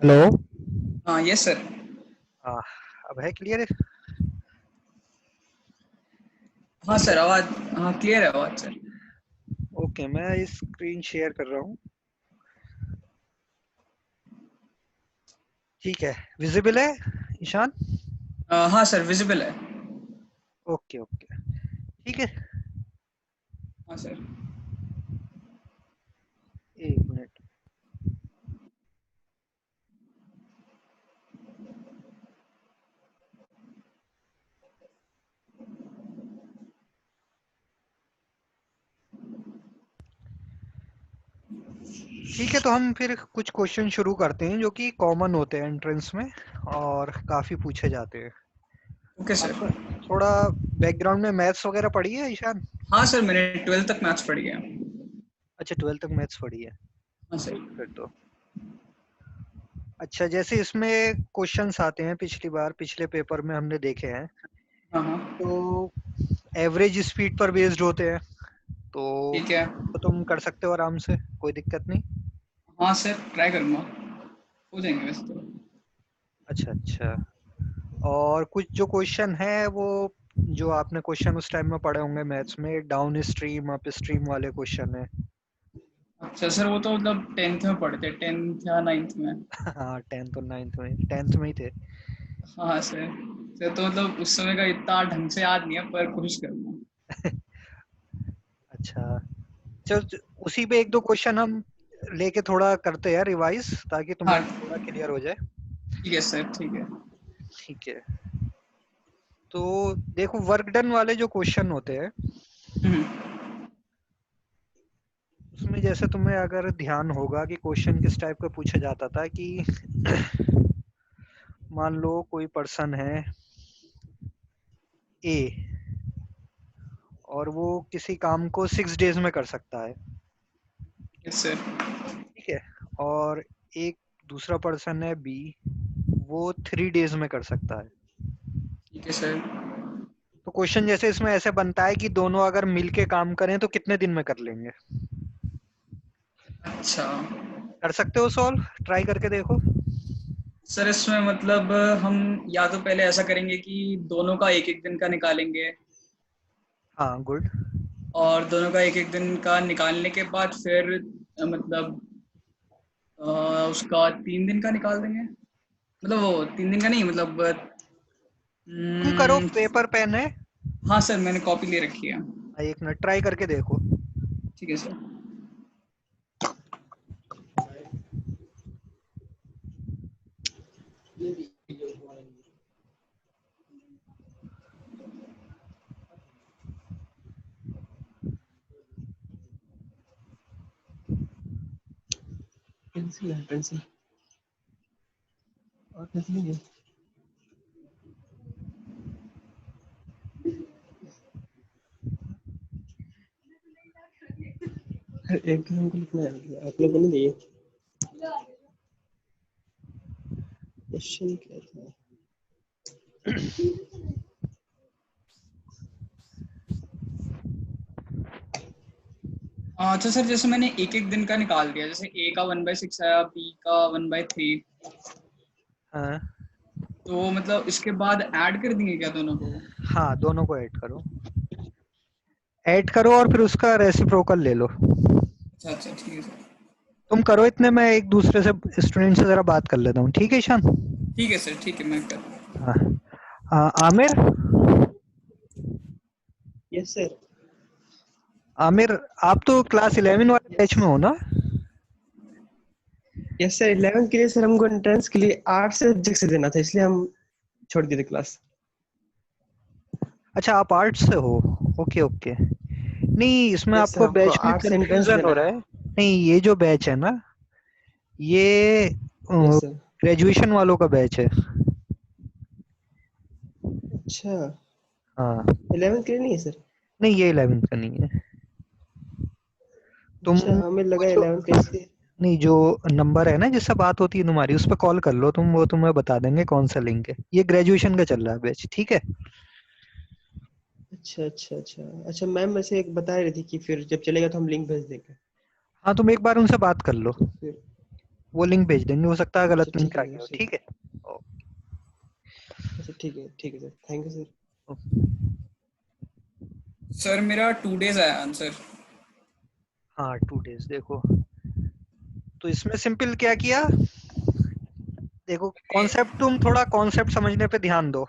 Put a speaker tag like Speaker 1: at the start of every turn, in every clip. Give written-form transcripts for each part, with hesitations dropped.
Speaker 1: Hello.
Speaker 2: हाँ yes sir.
Speaker 1: हाँ, अब है क्लियर?
Speaker 2: हाँ सर आवाज़, हाँ क्लियर है आवाज़ सर।
Speaker 1: ओके, मैं स्क्रीन शेयर कर रहा हूँ। ठीक है, विजिबल है ईशान?
Speaker 2: हाँ सर विजिबल है।
Speaker 1: ओके ओके, ठीक है।
Speaker 2: हाँ सर।
Speaker 1: एक मिनट। ठीक है, तो हम फिर कुछ क्वेश्चन शुरू करते हैं जो कि कॉमन होते हैं एंट्रेंस में और काफी पूछे जाते हैं।
Speaker 2: Okay sir.
Speaker 1: आपका थोड़ा बैकग्राउंड में मैथ्स वगैरह पढ़ी है ईशान?
Speaker 2: हाँ सर मैंने 12th तक मैथ्स पढ़ी है।
Speaker 1: अच्छा, 12th तक मैथ्स पढ़ी है।
Speaker 2: हाँ सर।
Speaker 1: सही है फिर तो। अच्छा, जैसे इसमें क्वेश्चंस आते हैं, पिछली बार पिछले पेपर में हमने देखे हैं,
Speaker 2: हाँ हाँ
Speaker 1: तो एवरेज स्पीड पर बेस्ड होते हैं।
Speaker 2: ठीक है।
Speaker 1: तो तुम कर सकते हो आराम से, कोई दिक्कत नहीं।
Speaker 2: हाँ सर ट्राई करूँगा, हो जाएंगे वैसे तो।
Speaker 1: अच्छा अच्छा। और कुछ जो क्वेश्चन है वो जो आपने क्वेश्चन उस टाइम में पढ़े होंगे मैथ्स में, डाउन स्ट्रीम अप स्ट्रीम वाले क्वेश्चन है।
Speaker 2: अच्छा सर वो तो मतलब 10th में पढ़े थे, 10th या 9th में।
Speaker 1: हाँ, टेंथ और नाइन्थ में, टेंथ में ही थे।
Speaker 2: हाँ सर तो मतलब उस समय का इतना ढंग से याद नहीं है पर कोशिश करूँगा।
Speaker 1: अच्छा, चल उसी पे एक दो क्वेश्चन हम लेके थोड़ा करते हैं रिवाइज, ताकि
Speaker 2: हाँ
Speaker 1: तुम्हें थोड़ा क्लियर हो जाए।
Speaker 2: ठीक है सर ठीक है।
Speaker 1: ठीक है, तो देखो वर्क डन वाले जो क्वेश्चन होते हैं
Speaker 2: हम्म,
Speaker 1: उसमें जैसे तुम्हें अगर ध्यान होगा कि क्वेश्चन किस टाइप का पूछा जाता था कि मान लो कोई पर्सन है ए और वो किसी काम को 6 डेज में कर सकता है।
Speaker 2: Yes sir.
Speaker 1: ठीक है, और एक दूसरा पर्सन है बी, वो 3 डेज में कर सकता है।
Speaker 2: ठीक है सर।
Speaker 1: तो क्वेश्चन जैसे इसमें ऐसे बनता है कि दोनों अगर मिलके काम करें तो कितने दिन में कर लेंगे?
Speaker 2: अच्छा
Speaker 1: कर सकते हो सॉल्व, ट्राई करके देखो।
Speaker 2: सर इसमें मतलब हम या तो पहले ऐसा करेंगे कि दोनों का एक एक दिन का निकालेंगे,
Speaker 1: हाँ, गुड।
Speaker 2: और दोनों का एक एक दिन का निकालने के बाद फिर मतलब उसका 3 दिन का निकाल देंगे। मतलब वो 3 दिन का नहीं मतलब
Speaker 1: तुम करो,
Speaker 2: हम्म,
Speaker 1: पेपर पेन है?
Speaker 2: हाँ सर मैंने कॉपी ले रखी है।
Speaker 1: एक मिनट, ट्राई करके देखो।
Speaker 2: ठीक है सर।
Speaker 3: पेंसिल है पेंसिल, और पेंसिल नहीं है। एक हमको लिखना है, आप लोग को नहीं दिए क्वेश्चन क्या था।
Speaker 2: अच्छा सर जैसे मैंने एक एक दिन का निकाल दिया, जैसे ए का 1/6 आया, बी का 1/3,
Speaker 1: हाँ
Speaker 2: तो मतलब इसके बाद ऐड कर देंगे क्या दोनों को?
Speaker 1: हाँ, दोनों को ऐड करो। ऐड करो और फिर उसका रेसिप्रोकल ले लो।
Speaker 2: अच्छा अच्छा ठीक है सर।
Speaker 1: तुम करो इतने, मैं एक दूसरे से स्टूडेंट से जरा बात कर लेता हूँ, ठीक है ईशान?
Speaker 2: ठीक है सर ठीक है मैं कर।
Speaker 1: हाँ। Aamir,
Speaker 3: yes sir.
Speaker 1: आमिर, आप तो क्लास 11 वाले बैच में हो ना?
Speaker 3: यस सर, 11 के लिए सर हमको एंट्रेंस के लिए 8 सब्जेक्ट से देना था, इसलिए हम छोड़ दिए थे क्लास।
Speaker 1: अच्छा, आप आर्ट्स से हो। Okay okay. नहीं, इसमें
Speaker 3: यस सर,
Speaker 1: आपको
Speaker 3: हमको
Speaker 1: बैच में
Speaker 3: 8 से एंट्रेंस
Speaker 1: कंफ्यूजन
Speaker 3: देना
Speaker 1: हो रहा
Speaker 3: है।
Speaker 1: है। नहीं, ये जो बैच है ना, ये
Speaker 3: यस सर।
Speaker 1: ग्रेजुएशन वालों का बैच है।
Speaker 3: अच्छा,
Speaker 1: हाँ।
Speaker 3: 11 के लिए नहीं है सर?
Speaker 1: नहीं, ये 11th का नहीं है। तुम
Speaker 3: अच्छा, हमें
Speaker 1: वो
Speaker 3: लगा
Speaker 1: जो
Speaker 3: 11 का इसलिए।
Speaker 1: नहीं, जो नंबर है ना जिससे बात होती है तुम्हारी, उस पर कॉल कर लो तुम, वो तुम्हें बता देंगे कौन सा लिंक है। ये ग्रेजुएशन का चल रहा है बैच, ठीक है?
Speaker 3: अच्छा अच्छा अच्छा अच्छा, मैम वैसे एक बता रही थी कि फिर जब चलेगा तो हम लिंक भेज देंगे।
Speaker 1: हाँ, तुम एक बार उनसे बात कर लो।
Speaker 3: तो फिर
Speaker 1: वो लिंक भेज देंगे, हो सकता है
Speaker 3: अच्छा
Speaker 1: गलत लिंक
Speaker 3: ठीक
Speaker 1: आ
Speaker 3: है
Speaker 1: गया हो।
Speaker 3: सर,
Speaker 1: ठीक है।
Speaker 3: अच्छा ठीक है sir, thank you sir.
Speaker 2: Sir मेरा 2 days आया आंसर।
Speaker 1: हाँ 2 days देखो, तो इसमें सिंपल क्या किया, देखो कॉन्सेप्ट, तुम थोड़ा कॉन्सेप्ट समझने पे ध्यान दो,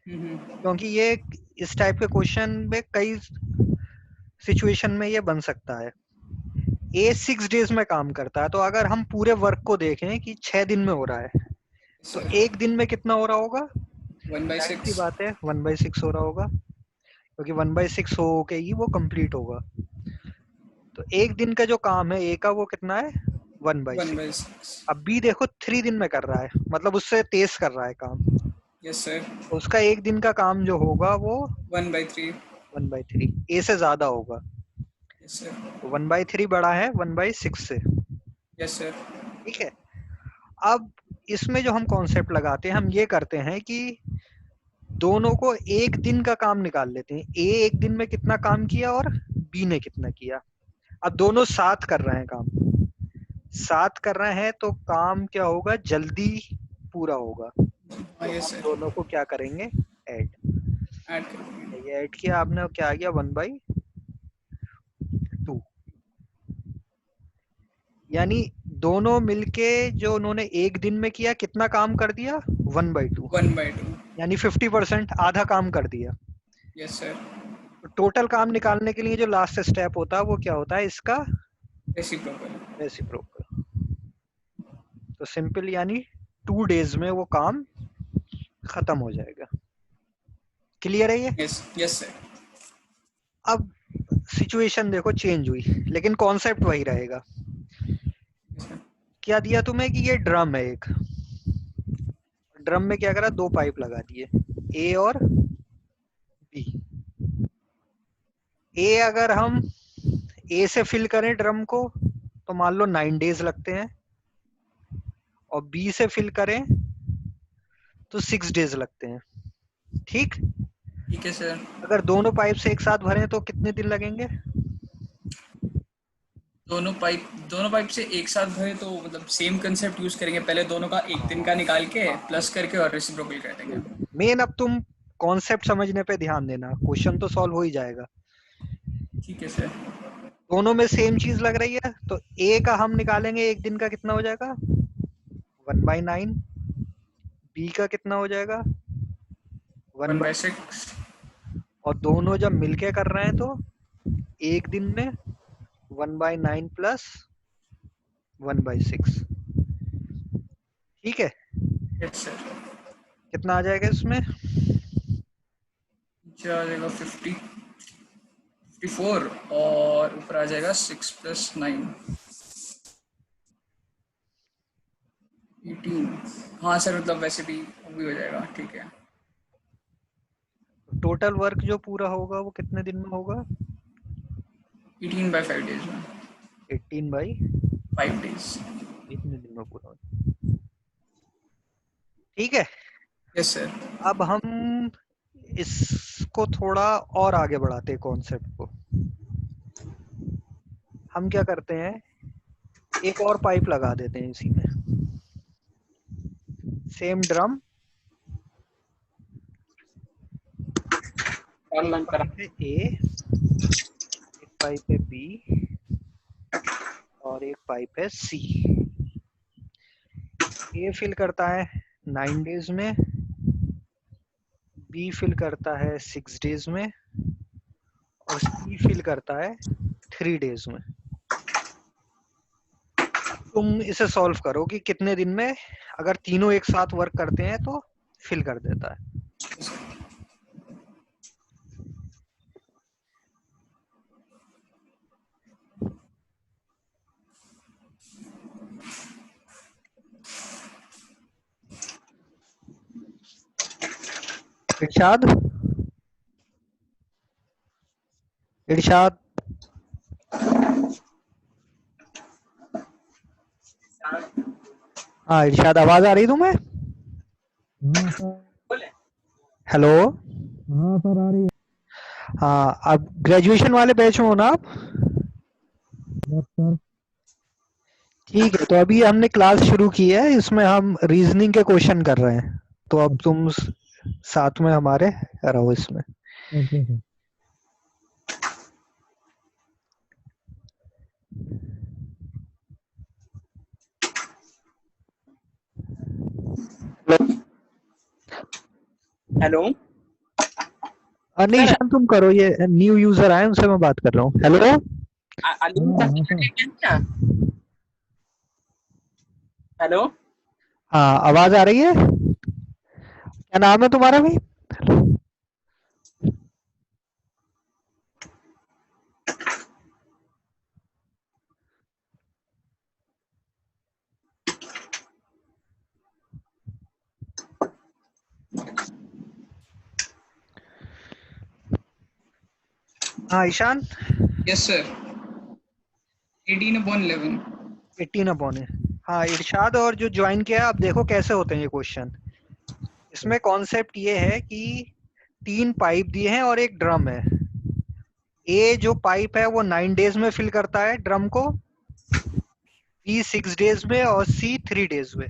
Speaker 1: क्योंकि ये इस टाइप के क्वेश्चन में कई सिचुएशन में ये बन सकता है। ए 6 days में काम करता है, तो अगर हम पूरे वर्क को देखें कि 6 दिन में हो रहा है, तो
Speaker 2: सर
Speaker 1: एक दिन में कितना हो रहा होगा,
Speaker 2: 1/6।
Speaker 1: जाहिर सी बात है 1/6 हो रहा होगा, क्योंकि 1/6 हो के ही वो कंप्लीट होगा। तो एक दिन का जो काम है ए का, वो कितना है 1/6।
Speaker 2: 1/6।
Speaker 1: अब बी देखो 3 दिन में कर रहा है, मतलब उससे तेज कर रहा है काम,
Speaker 2: यस सर।
Speaker 1: तो उसका एक दिन का काम जो होगा वो
Speaker 2: 1/3।
Speaker 1: 1/3 ए से ज्यादा होगा।
Speaker 2: Yes sir.
Speaker 1: तो 1/3 बड़ा है 1/6 से।
Speaker 2: Yes sir.
Speaker 1: ठीक है। अब इसमें जो हम कॉन्सेप्ट लगाते हैं, हम ये करते हैं कि दोनों को एक दिन का काम निकाल लेते हैं, ए एक दिन में कितना काम किया और बी ने कितना किया। अब दोनों साथ कर रहे हैं काम, साथ कर रहे हैं तो काम क्या होगा, जल्दी पूरा होगा।
Speaker 2: हाँ
Speaker 1: तो
Speaker 2: यस
Speaker 1: हम
Speaker 2: सर।
Speaker 1: दोनों को क्या करेंगे, ऐड।
Speaker 2: ऐड कर देंगे।
Speaker 1: ये ऐड किया आपने, और क्या आ गया 1/2, यानी दोनों मिलके जो उन्होंने एक दिन में किया, कितना काम कर दिया 1/2,
Speaker 2: 1/2।
Speaker 1: यानी 50%, आधा काम कर दिया।
Speaker 2: Yes sir.
Speaker 1: तो टोटल काम निकालने के लिए जो लास्ट स्टेप होता है वो क्या होता है, इसका
Speaker 2: रेसिप्रोकल।
Speaker 1: रेसिप्रोकल। तो सिंपल, यानी 2 days में वो काम खत्म हो जाएगा। क्लियर है ये।
Speaker 2: Yes yes sir.
Speaker 1: अब सिचुएशन देखो चेंज हुई, लेकिन कॉन्सेप्ट वही रहेगा। क्या दिया तुम्हें कि ये ड्रम है एक, ड्रम में क्या करा, 2 पाइप लगा दिए, ए और बी। ए अगर हम ए से फिल करें ड्रम को, तो मान लो 9 days लगते हैं, और बी से फिल करें तो 6 days लगते हैं। ठीक।
Speaker 2: ठीक है सर।
Speaker 1: अगर दोनों पाइप से एक साथ भरें तो कितने दिन लगेंगे,
Speaker 2: दोनों पाइप से एक साथ भरे तो मतलब सेम कंसेप्ट यूज करेंगे, पहले दोनों का एक दिन का निकाल के प्लस करके और रेसिप्रोकल कर देंगे।
Speaker 1: मेन अब तुम कॉन्सेप्ट समझने पे ध्यान देना, क्वेश्चन तो सॉल्व हो ही जाएगा।
Speaker 2: ठीक है सर।
Speaker 1: दोनों में सेम चीज लग रही है, तो ए का हम निकालेंगे एक दिन का कितना हो जाएगा 1/9, बी का कितना हो जाएगा 1/6,
Speaker 2: 1/6।
Speaker 1: और दोनों जब मिलके कर रहे हैं तो एक दिन में 1/9 प्लस 1/6। ठीक है।
Speaker 2: Yes sir.
Speaker 1: कितना आ जाएगा इसमें,
Speaker 2: नीचे आ जाएगा 54 और ऊपर आ जाएगा 6 + 9 18। हाँ सर, मतलब वैसे भी हो जाएगा। ठीक है।
Speaker 1: टोटल वर्क जो पूरा होगा वो कितने दिन में होगा,
Speaker 2: 18/5 days में।
Speaker 1: 18/5
Speaker 2: 5 days।
Speaker 1: इतने दिन में पूरा होगा। ठीक है।
Speaker 2: Yes sir.
Speaker 1: अब हम इसको थोड़ा और आगे बढ़ाते हैं कॉन्सेप्ट को। हम क्या करते हैं, एक और पाइप लगा देते हैं इसी में, सेम ड्रम, पाइप है ए, एक पाइप है बी, और एक पाइप है सी। ए फिल करता है 9 days में, बी फिल करता है 6 days में, और सी फिल करता है 3 days में। तुम इसे सॉल्व करो कि कितने दिन में, अगर तीनों एक साथ वर्क करते हैं तो फिल कर देता है। इरशाद, इरशाद, हाँ इरशाद, आवाज आ रही तुम्हें, हेलो।
Speaker 4: हाँ सर आ रही है।
Speaker 1: हाँ, अब ग्रेजुएशन वाले बैच में हो ना आप,
Speaker 4: यस सर।
Speaker 1: ठीक है, तो अभी हमने क्लास शुरू की है, इसमें हम रीजनिंग के क्वेश्चन कर रहे हैं, तो अब तुम साथ में हमारे रहो इसमें।
Speaker 4: Okay sir.
Speaker 5: हेलो
Speaker 1: नहीं
Speaker 5: सर।
Speaker 1: ईशान तुम करो, ये न्यू यूजर आए उनसे मैं बात कर रहा हूँ। हेलो।
Speaker 5: अलीम
Speaker 4: हाँ
Speaker 5: सर
Speaker 4: हाँ सर।
Speaker 5: क्या? हेलो
Speaker 1: हाँ आवाज आ रही है? क्या नाम है तुम्हारा भाई? हाँ ईशान।
Speaker 2: Yes sir, 18/11।
Speaker 1: 18 अपॉन है। हाँ इरशाद, और जो ज्वाइन किया है, अब देखो कैसे होते हैं ये क्वेश्चन। इसमें कॉन्सेप्ट ये है कि 3 पाइप दिए हैं और एक ड्रम है। ए जो पाइप है वो 9 डेज में फिल करता है ड्रम को, बी 6 डेज में और सी 3 डेज में।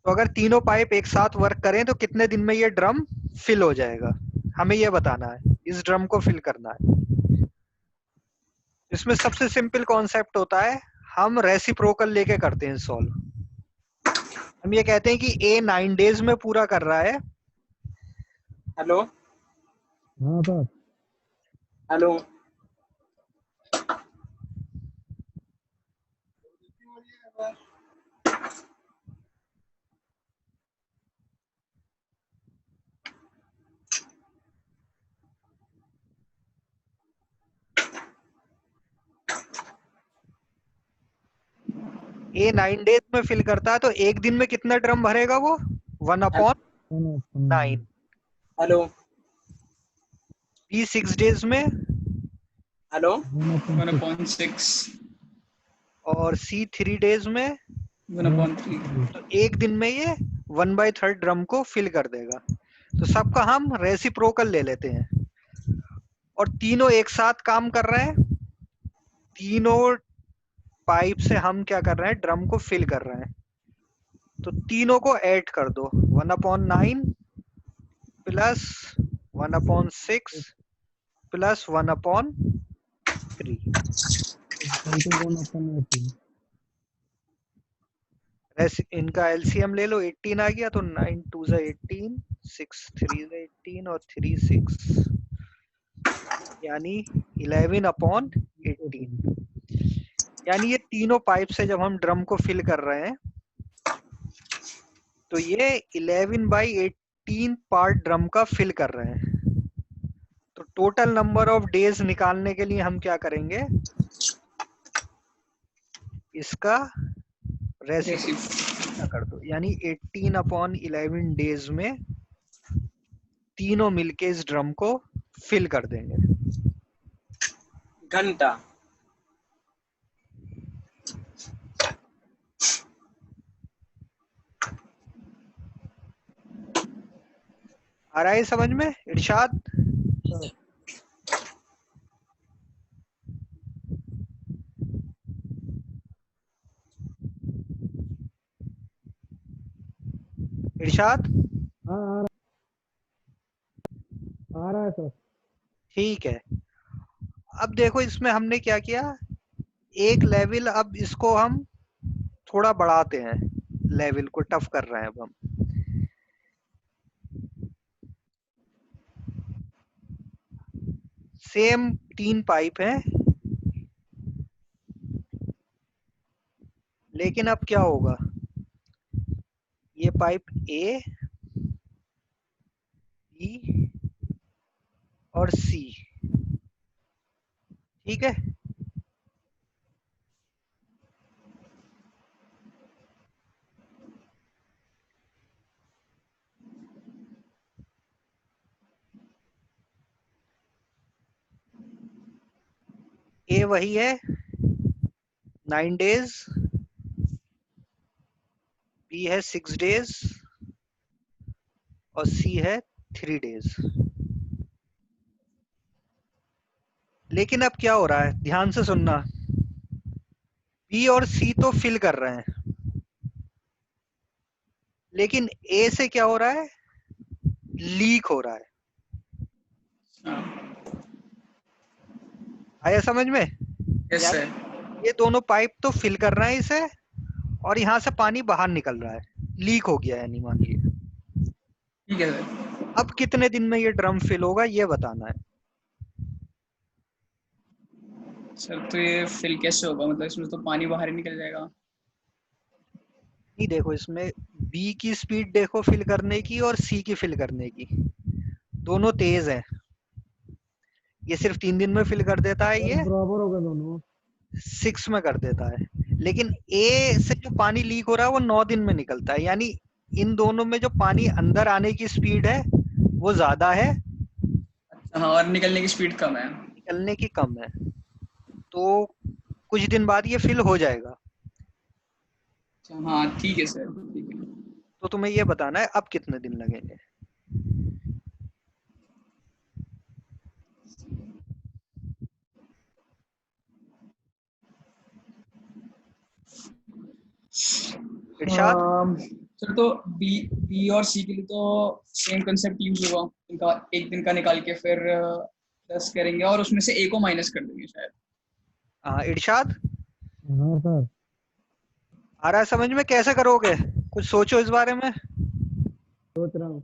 Speaker 1: तो अगर तीनों पाइप एक साथ वर्क करें तो कितने दिन में ये ड्रम फिल हो जाएगा, हमें ये बताना है, इस ड्रम को फिल करना है। इसमें सबसे सिंपल कॉन्सेप्ट होता है, हम रेसिप्रोकल लेके करते हैं सॉल्व। हम ये कहते हैं कि ए 9 डेज में पूरा कर रहा है,
Speaker 5: हेलो
Speaker 4: हाँ सर।
Speaker 5: हेलो
Speaker 1: ए 9 डेज में फिल करता है, तो एक दिन में कितना ड्रम भरेगा वो? 1 अपॉन 9।
Speaker 5: हेलो
Speaker 1: बी 6 डेज में
Speaker 5: हेलो
Speaker 2: 1/6।
Speaker 1: और सी 3 डेज में,
Speaker 2: 1/3।
Speaker 1: तो एक दिन में ये 1/3 ड्रम को फिल कर देगा। तो सबका हम रेसिप्रोकल ले लेते हैं, और तीनों एक साथ काम कर रहे हैं। तीनों पाइप से हम क्या कर रहे हैं, ड्रम को फिल कर रहे हैं। तो तीनों को ऐड कर दो, 1/9 प्लस 1/6 प्लस 1/3। इनका एलसीएम ले लो, 18 आ गया, तो 9 2 ज़ा 18, 6 3 ज़ा 18 और 3 6, यानी 11/18। यानी ये तीनों पाइप से जब हम ड्रम को फिल कर रहे हैं, तो ये 11/18 पार्ट ड्रम का फिल कर रहे हैं। तो टोटल नंबर ऑफ डेज निकालने के लिए हम क्या करेंगे, इसका रेसिप्रोकल कर दो, यानी 18/11 डेज में तीनों मिलके इस ड्रम को फिल कर देंगे।
Speaker 5: घंटा
Speaker 1: आ रहा है समझ में इरशाद? इरशाद
Speaker 4: हाँ आ रहा है सर।
Speaker 1: ठीक है। अब देखो इसमें हमने क्या किया, एक लेवल, अब इसको हम थोड़ा बढ़ाते हैं, लेवल को टफ कर रहे हैं अब हम। सेम 3 पाइप है, लेकिन अब क्या होगा, ये पाइप ए, बी और सी, ठीक है। ए वही है 9 डेज, बी है 6 डेज और सी है 3 डेज। लेकिन अब क्या हो रहा है, ध्यान से सुनना। बी और सी तो फिल कर रहे हैं, लेकिन ए से क्या हो रहा है, लीक हो रहा है। आया समझ में?
Speaker 2: यस
Speaker 1: यानी
Speaker 2: सर।
Speaker 1: ये दोनों पाइप तो फिल कर रहे हैं इसे, और यहाँ से पानी बाहर निकल रहा है, लीक हो गया यानी, मान लीजिए।
Speaker 2: ठीक है सर।
Speaker 1: अब कितने दिन में ये ड्रम फिल होगा ये बताना है।
Speaker 2: सर तो ये फिल कैसे होगा, मतलब इसमें तो पानी बाहर ही निकल जाएगा।
Speaker 1: नहीं देखो, इसमें बी की स्पीड देखो फिल करने की और सी की फिल करने की, दोनों तेज है। ये सिर्फ 3 दिन में फिल कर देता है,
Speaker 4: सर
Speaker 1: ये
Speaker 4: बराबर हो गए दोनों।
Speaker 1: 6 में कर देता है। लेकिन ए से जो पानी लीक हो रहा है वो 9 दिन में निकलता है, यानी इन दोनों में जो पानी अंदर आने की स्पीड है वो ज्यादा है,
Speaker 2: हाँ, और निकलने की स्पीड कम है।
Speaker 1: निकलने की कम है। तो कुछ दिन बाद ये फिल हो जाएगा।
Speaker 2: अच्छा, हाँ ठीक है सर, ठीक है।
Speaker 1: तो तुम्हें ये बताना है अब कितने दिन लगेंगे। इरशाद?
Speaker 2: सर तो बी बी और सी के लिए तो सेम कंसेप्ट यूज होगा, इनका एक दिन का निकाल के फिर 10 करेंगे और उसमें से ए को माइनस कर देंगे शायद।
Speaker 1: हाँ इरशाद,
Speaker 4: हाँ सर,
Speaker 1: आ रहा है समझ में? कैसे करोगे, कुछ सोचो इस बारे में।
Speaker 4: सोच रहा हूँ।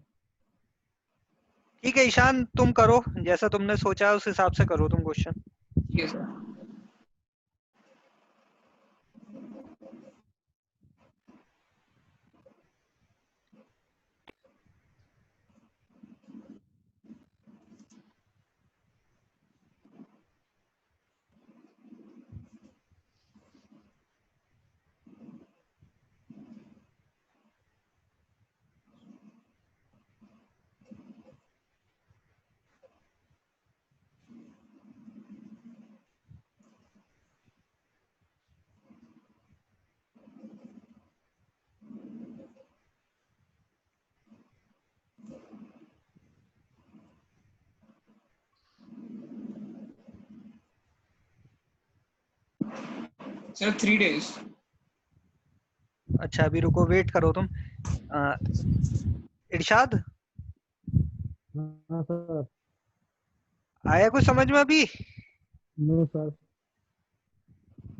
Speaker 1: ठीक है ईशान, तुम करो जैसा तुमने सोचा है, उस हिसाब से करो तुम क्वेश्चन।
Speaker 2: ठीक है सर। Sir 3 days।
Speaker 1: अच्छा अभी रुको, वेट करो तुम। इरशाद,
Speaker 4: हाँ सर।
Speaker 1: आया कुछ समझ में अभी?
Speaker 4: No sir.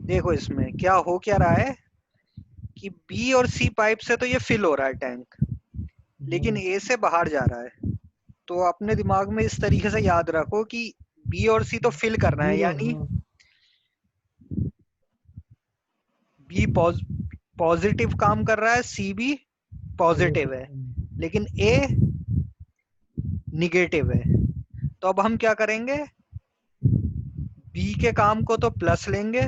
Speaker 1: देखो इसमें क्या हो क्या रहा है कि बी और सी पाइप से तो ये फिल हो रहा है टैंक, लेकिन ए से बाहर जा रहा है। तो अपने दिमाग में इस तरीके से याद रखो कि बी और सी तो फिल कर रहे हैं,
Speaker 4: जीरो,
Speaker 1: यानी
Speaker 4: हाँ।
Speaker 1: बी पॉजिटिव काम कर रहा है, सी भी पॉजिटिव है, लेकिन ए निगेटिव है। तो अब हम क्या करेंगे, बी के काम को तो प्लस लेंगे,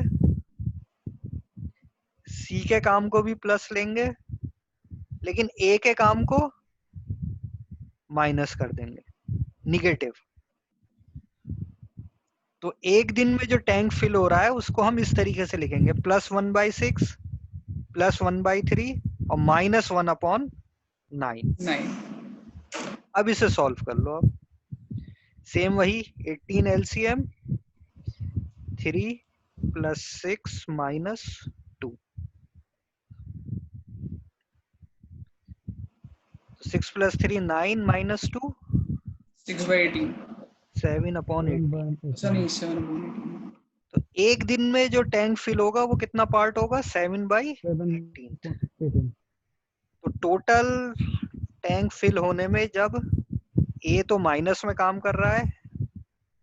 Speaker 1: सी के काम को भी प्लस लेंगे, लेकिन ए के काम को माइनस कर देंगे, निगेटिव। तो एक दिन में जो टैंक फिल हो रहा है उसको हम इस तरीके से लिखेंगे, +1/6, +1/3 और -1/9।
Speaker 2: नहीं।
Speaker 1: अब इसे सॉल्व कर लो। अब सेम वही 18 LCM, 3 + 6 - 2, 6 + 3 9 - 2
Speaker 2: 6/18।
Speaker 1: 7/18।
Speaker 2: अच्छा नहीं, 7/18।
Speaker 1: तो एक दिन में जो टैंक फिल होगा वो कितना पार्ट होगा, 7/18।
Speaker 4: 7/18।
Speaker 1: तो टोटल टैंक फिल होने में जब ए तो माइनस में काम कर रहा है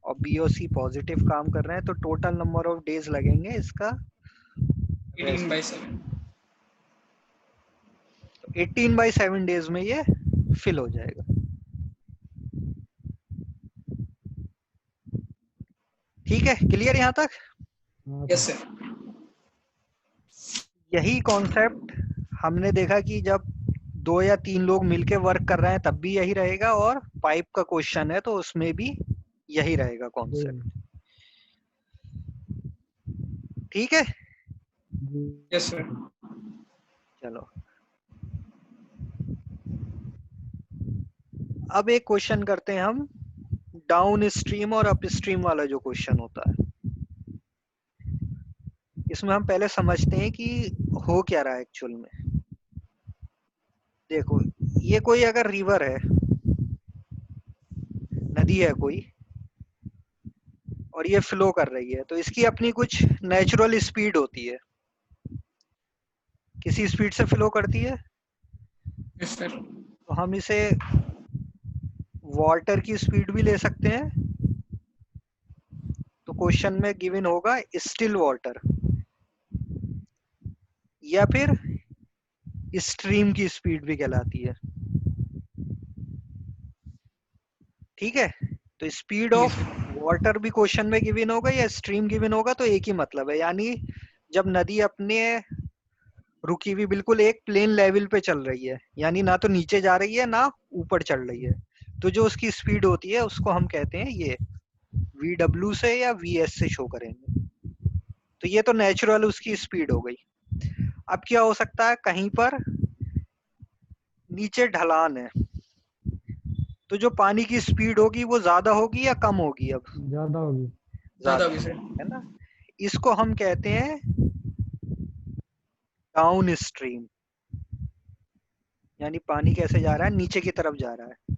Speaker 1: और बी और सी पॉजिटिव काम कर रहे हैं, तो टोटल नंबर ऑफ डेज लगेंगे इसका
Speaker 2: 18/7।
Speaker 1: 18/7 डेज में ये फिल हो जाएगा। ठीक है, क्लियर यहाँ तक?
Speaker 4: हाँ
Speaker 2: यस
Speaker 4: सर।
Speaker 2: सर।
Speaker 1: यही कॉन्सेप्ट हमने देखा कि जब 2 या 3 लोग मिलके वर्क कर रहे हैं तब भी यही रहेगा, और पाइप का क्वेश्चन है तो उसमें भी यही रहेगा कॉन्सेप्ट। ठीक है,
Speaker 2: यस सर।
Speaker 1: चलो अब एक क्वेश्चन करते हैं हम, डाउन स्ट्रीम और अप स्ट्रीम वाला जो क्वेश्चन होता है। इसमें हम पहले समझते हैं कि हो क्या रहा है एक्चुअल में। देखो, ये कोई अगर रिवर है, नदी है कोई, और ये फ्लो कर रही है, तो इसकी अपनी कुछ नेचुरल स्पीड होती है, किसी स्पीड से फ्लो करती है।
Speaker 2: Yes sir.
Speaker 1: तो हम इसे वाटर की स्पीड भी ले सकते हैं। तो क्वेश्चन में गिवन होगा स्टिल वाटर, या फिर स्ट्रीम की स्पीड भी कहलाती है। ठीक है, तो स्पीड ऑफ वाटर भी क्वेश्चन में गिवन होगा या स्ट्रीम गिवन होगा, तो एक ही मतलब है। यानी जब नदी अपने रुकी हुई बिल्कुल एक प्लेन लेवल पे चल रही है, यानी ना तो नीचे जा रही है ना ऊपर चढ़ रही है, तो जो उसकी स्पीड होती है उसको हम कहते हैं ये VW से या VS से शो करेंगे। तो ये तो नेचुरल उसकी स्पीड हो गई। अब क्या हो सकता है, कहीं पर नीचे ढलान है, तो जो पानी की स्पीड होगी वो ज्यादा होगी या कम होगी? अब
Speaker 4: ज्यादा होगी।
Speaker 2: ज्यादा भी सर।
Speaker 1: है ना। इसको हम कहते हैं डाउन स्ट्रीम, यानी पानी कैसे जा रहा है, नीचे की तरफ जा रहा है।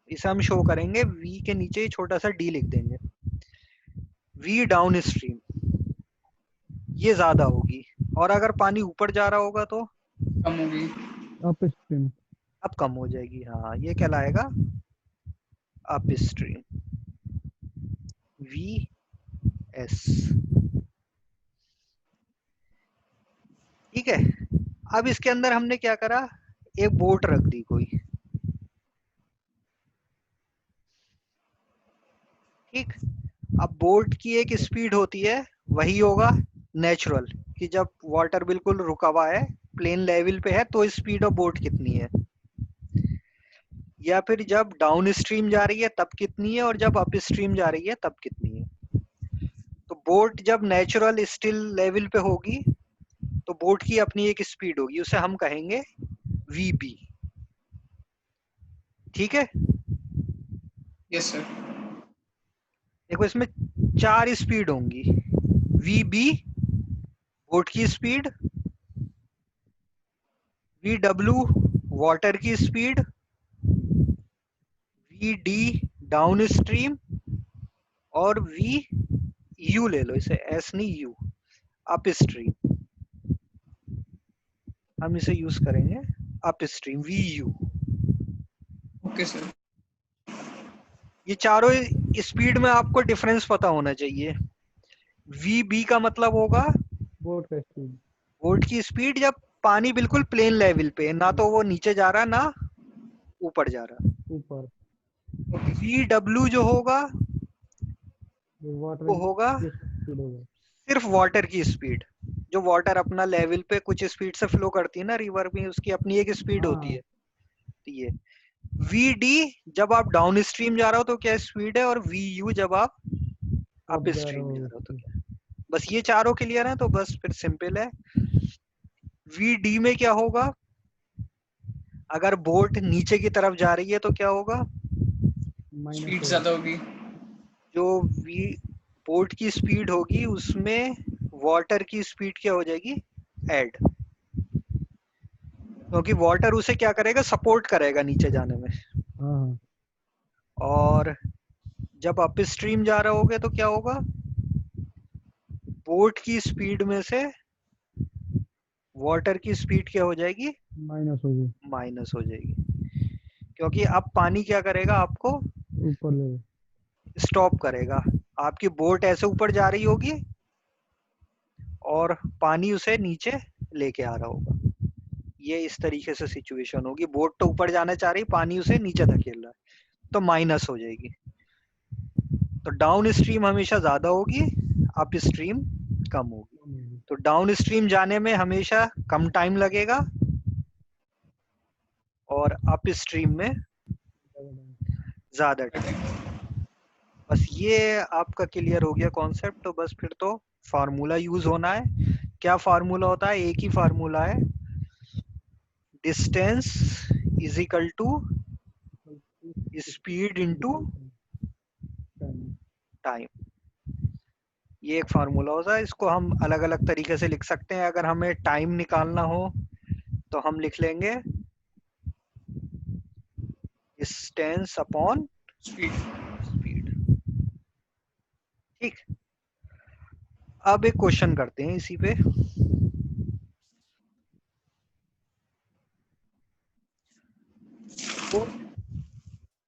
Speaker 1: इसे हम शो करेंगे, V के नीचे छोटा सा D लिख देंगे, V डाउन स्ट्रीम, ये ज्यादा होगी। और अगर पानी ऊपर जा रहा होगा तो
Speaker 2: कम होगी।
Speaker 4: Up stream.
Speaker 1: अब कम हो जाएगी। हाँ, ये कहलाएगा अप स्ट्रीम, VS। ठीक है, अब इसके अंदर हमने क्या करा, एक बोट रख दी कोई। ठीक, अब बोट की एक स्पीड होती है, वही होगा नेचुरल, कि जब वाटर बिल्कुल रुका हुआ है, प्लेन लेवल पे है, तो स्पीड ऑफ बोट कितनी है, या फिर जब डाउन स्ट्रीम जा रही है तब कितनी है, और जब अप स्ट्रीम जा रही है तब कितनी है। तो बोट जब नेचुरल स्टिल लेवल पे होगी तो बोट की अपनी एक स्पीड होगी, उसे हम कहेंगे VB। ठीक है,
Speaker 2: यस सर।
Speaker 1: देखो इसमें 4 स्पीड होंगी, VB बोट की स्पीड, VW वाटर की स्पीड, VD डाउन स्ट्रीम, और VU ले लो, इसे S नहीं U, अप स्ट्रीम। हम इसे यूज करेंगे up stream, VU।
Speaker 2: Okay sir.
Speaker 1: ये चारों स्पीड में आपको डिफरेंस पता होना चाहिए। VB का मतलब होगा
Speaker 4: बोट का स्पीड।
Speaker 1: बोट की स्पीड जब पानी बिल्कुल प्लेन लेवल पे है, ना तो वो नीचे जा रहा ना ऊपर जा रहा।
Speaker 4: ऊपर।
Speaker 1: VW जो होगा
Speaker 4: वाटर
Speaker 1: वो होगा
Speaker 4: की स्पीड होगा।
Speaker 1: सिर्फ वाटर की स्पीड, जो वाटर अपना लेवल पे कुछ स्पीड से फ्लो करती है ना रिवर में, उसकी अपनी एक स्पीड
Speaker 4: हाँ,
Speaker 1: होती है। तो ये VD जब आप डाउन स्ट्रीम जा रहे हो तो क्या स्पीड है, और VU जब आप अप
Speaker 4: जा रहा
Speaker 1: स्ट्रीम जा
Speaker 4: होगा
Speaker 1: रहे हो तो
Speaker 4: उसकी।
Speaker 1: क्या। बस ये चारों क्लियर है, तो बस फिर सिंपल है। VD में क्या होगा, अगर बोट नीचे की तरफ जा रही है तो क्या होगा,
Speaker 4: माइनस
Speaker 2: स्पीड
Speaker 4: होगा।
Speaker 2: ज्यादा होगी।
Speaker 1: जो बोट की स्पीड होगी उसमें वाटर की स्पीड क्या हो जाएगी, ऐड, क्योंकि वाटर उसे क्या करेगा, सपोर्ट करेगा नीचे जाने में।
Speaker 4: हाँ हाँ।
Speaker 1: और जब अप स्ट्रीम जा रहे होगे तो क्या होगा, बोट की स्पीड में से वाटर की स्पीड क्या हो जाएगी,
Speaker 4: माइनस होगी।
Speaker 1: माइनस हो जाएगी, क्योंकि अब पानी क्या करेगा, आपको
Speaker 4: ऊपर ले।
Speaker 1: स्टॉप करेगा। आपकी बोट ऐसे ऊपर जा रही होगी और पानी उसे नीचे लेके आ रहा होगा। ये इस तरीके से सिचुएशन होगी, बोट तो ऊपर जाना चाह रही, पानी उसे नीचे धकेल रहा है, तो माइनस हो जाएगी। तो डाउन स्ट्रीम हमेशा ज्यादा होगी, अप स्ट्रीम कम होगी। तो डाउन स्ट्रीम जाने में हमेशा कम टाइम लगेगा, और अप स्ट्रीम में ज्यादा टाइम। बस ये आपका क्लियर हो गया कॉन्सेप्ट। तो बस फिर तो फार्मूला यूज होना है। क्या फार्मूला होता है, एक ही फार्मूला है, distance is equal to speed into time. ये एक फार्मूला होता है, इसको हम अलग अलग तरीके से लिख सकते हैं। अगर हमें टाइम निकालना हो तो हम लिख लेंगे डिस्टेंस अपॉन
Speaker 2: स्पीड।
Speaker 1: स्पीड। ठीक, अब एक क्वेश्चन करते हैं इसी पे।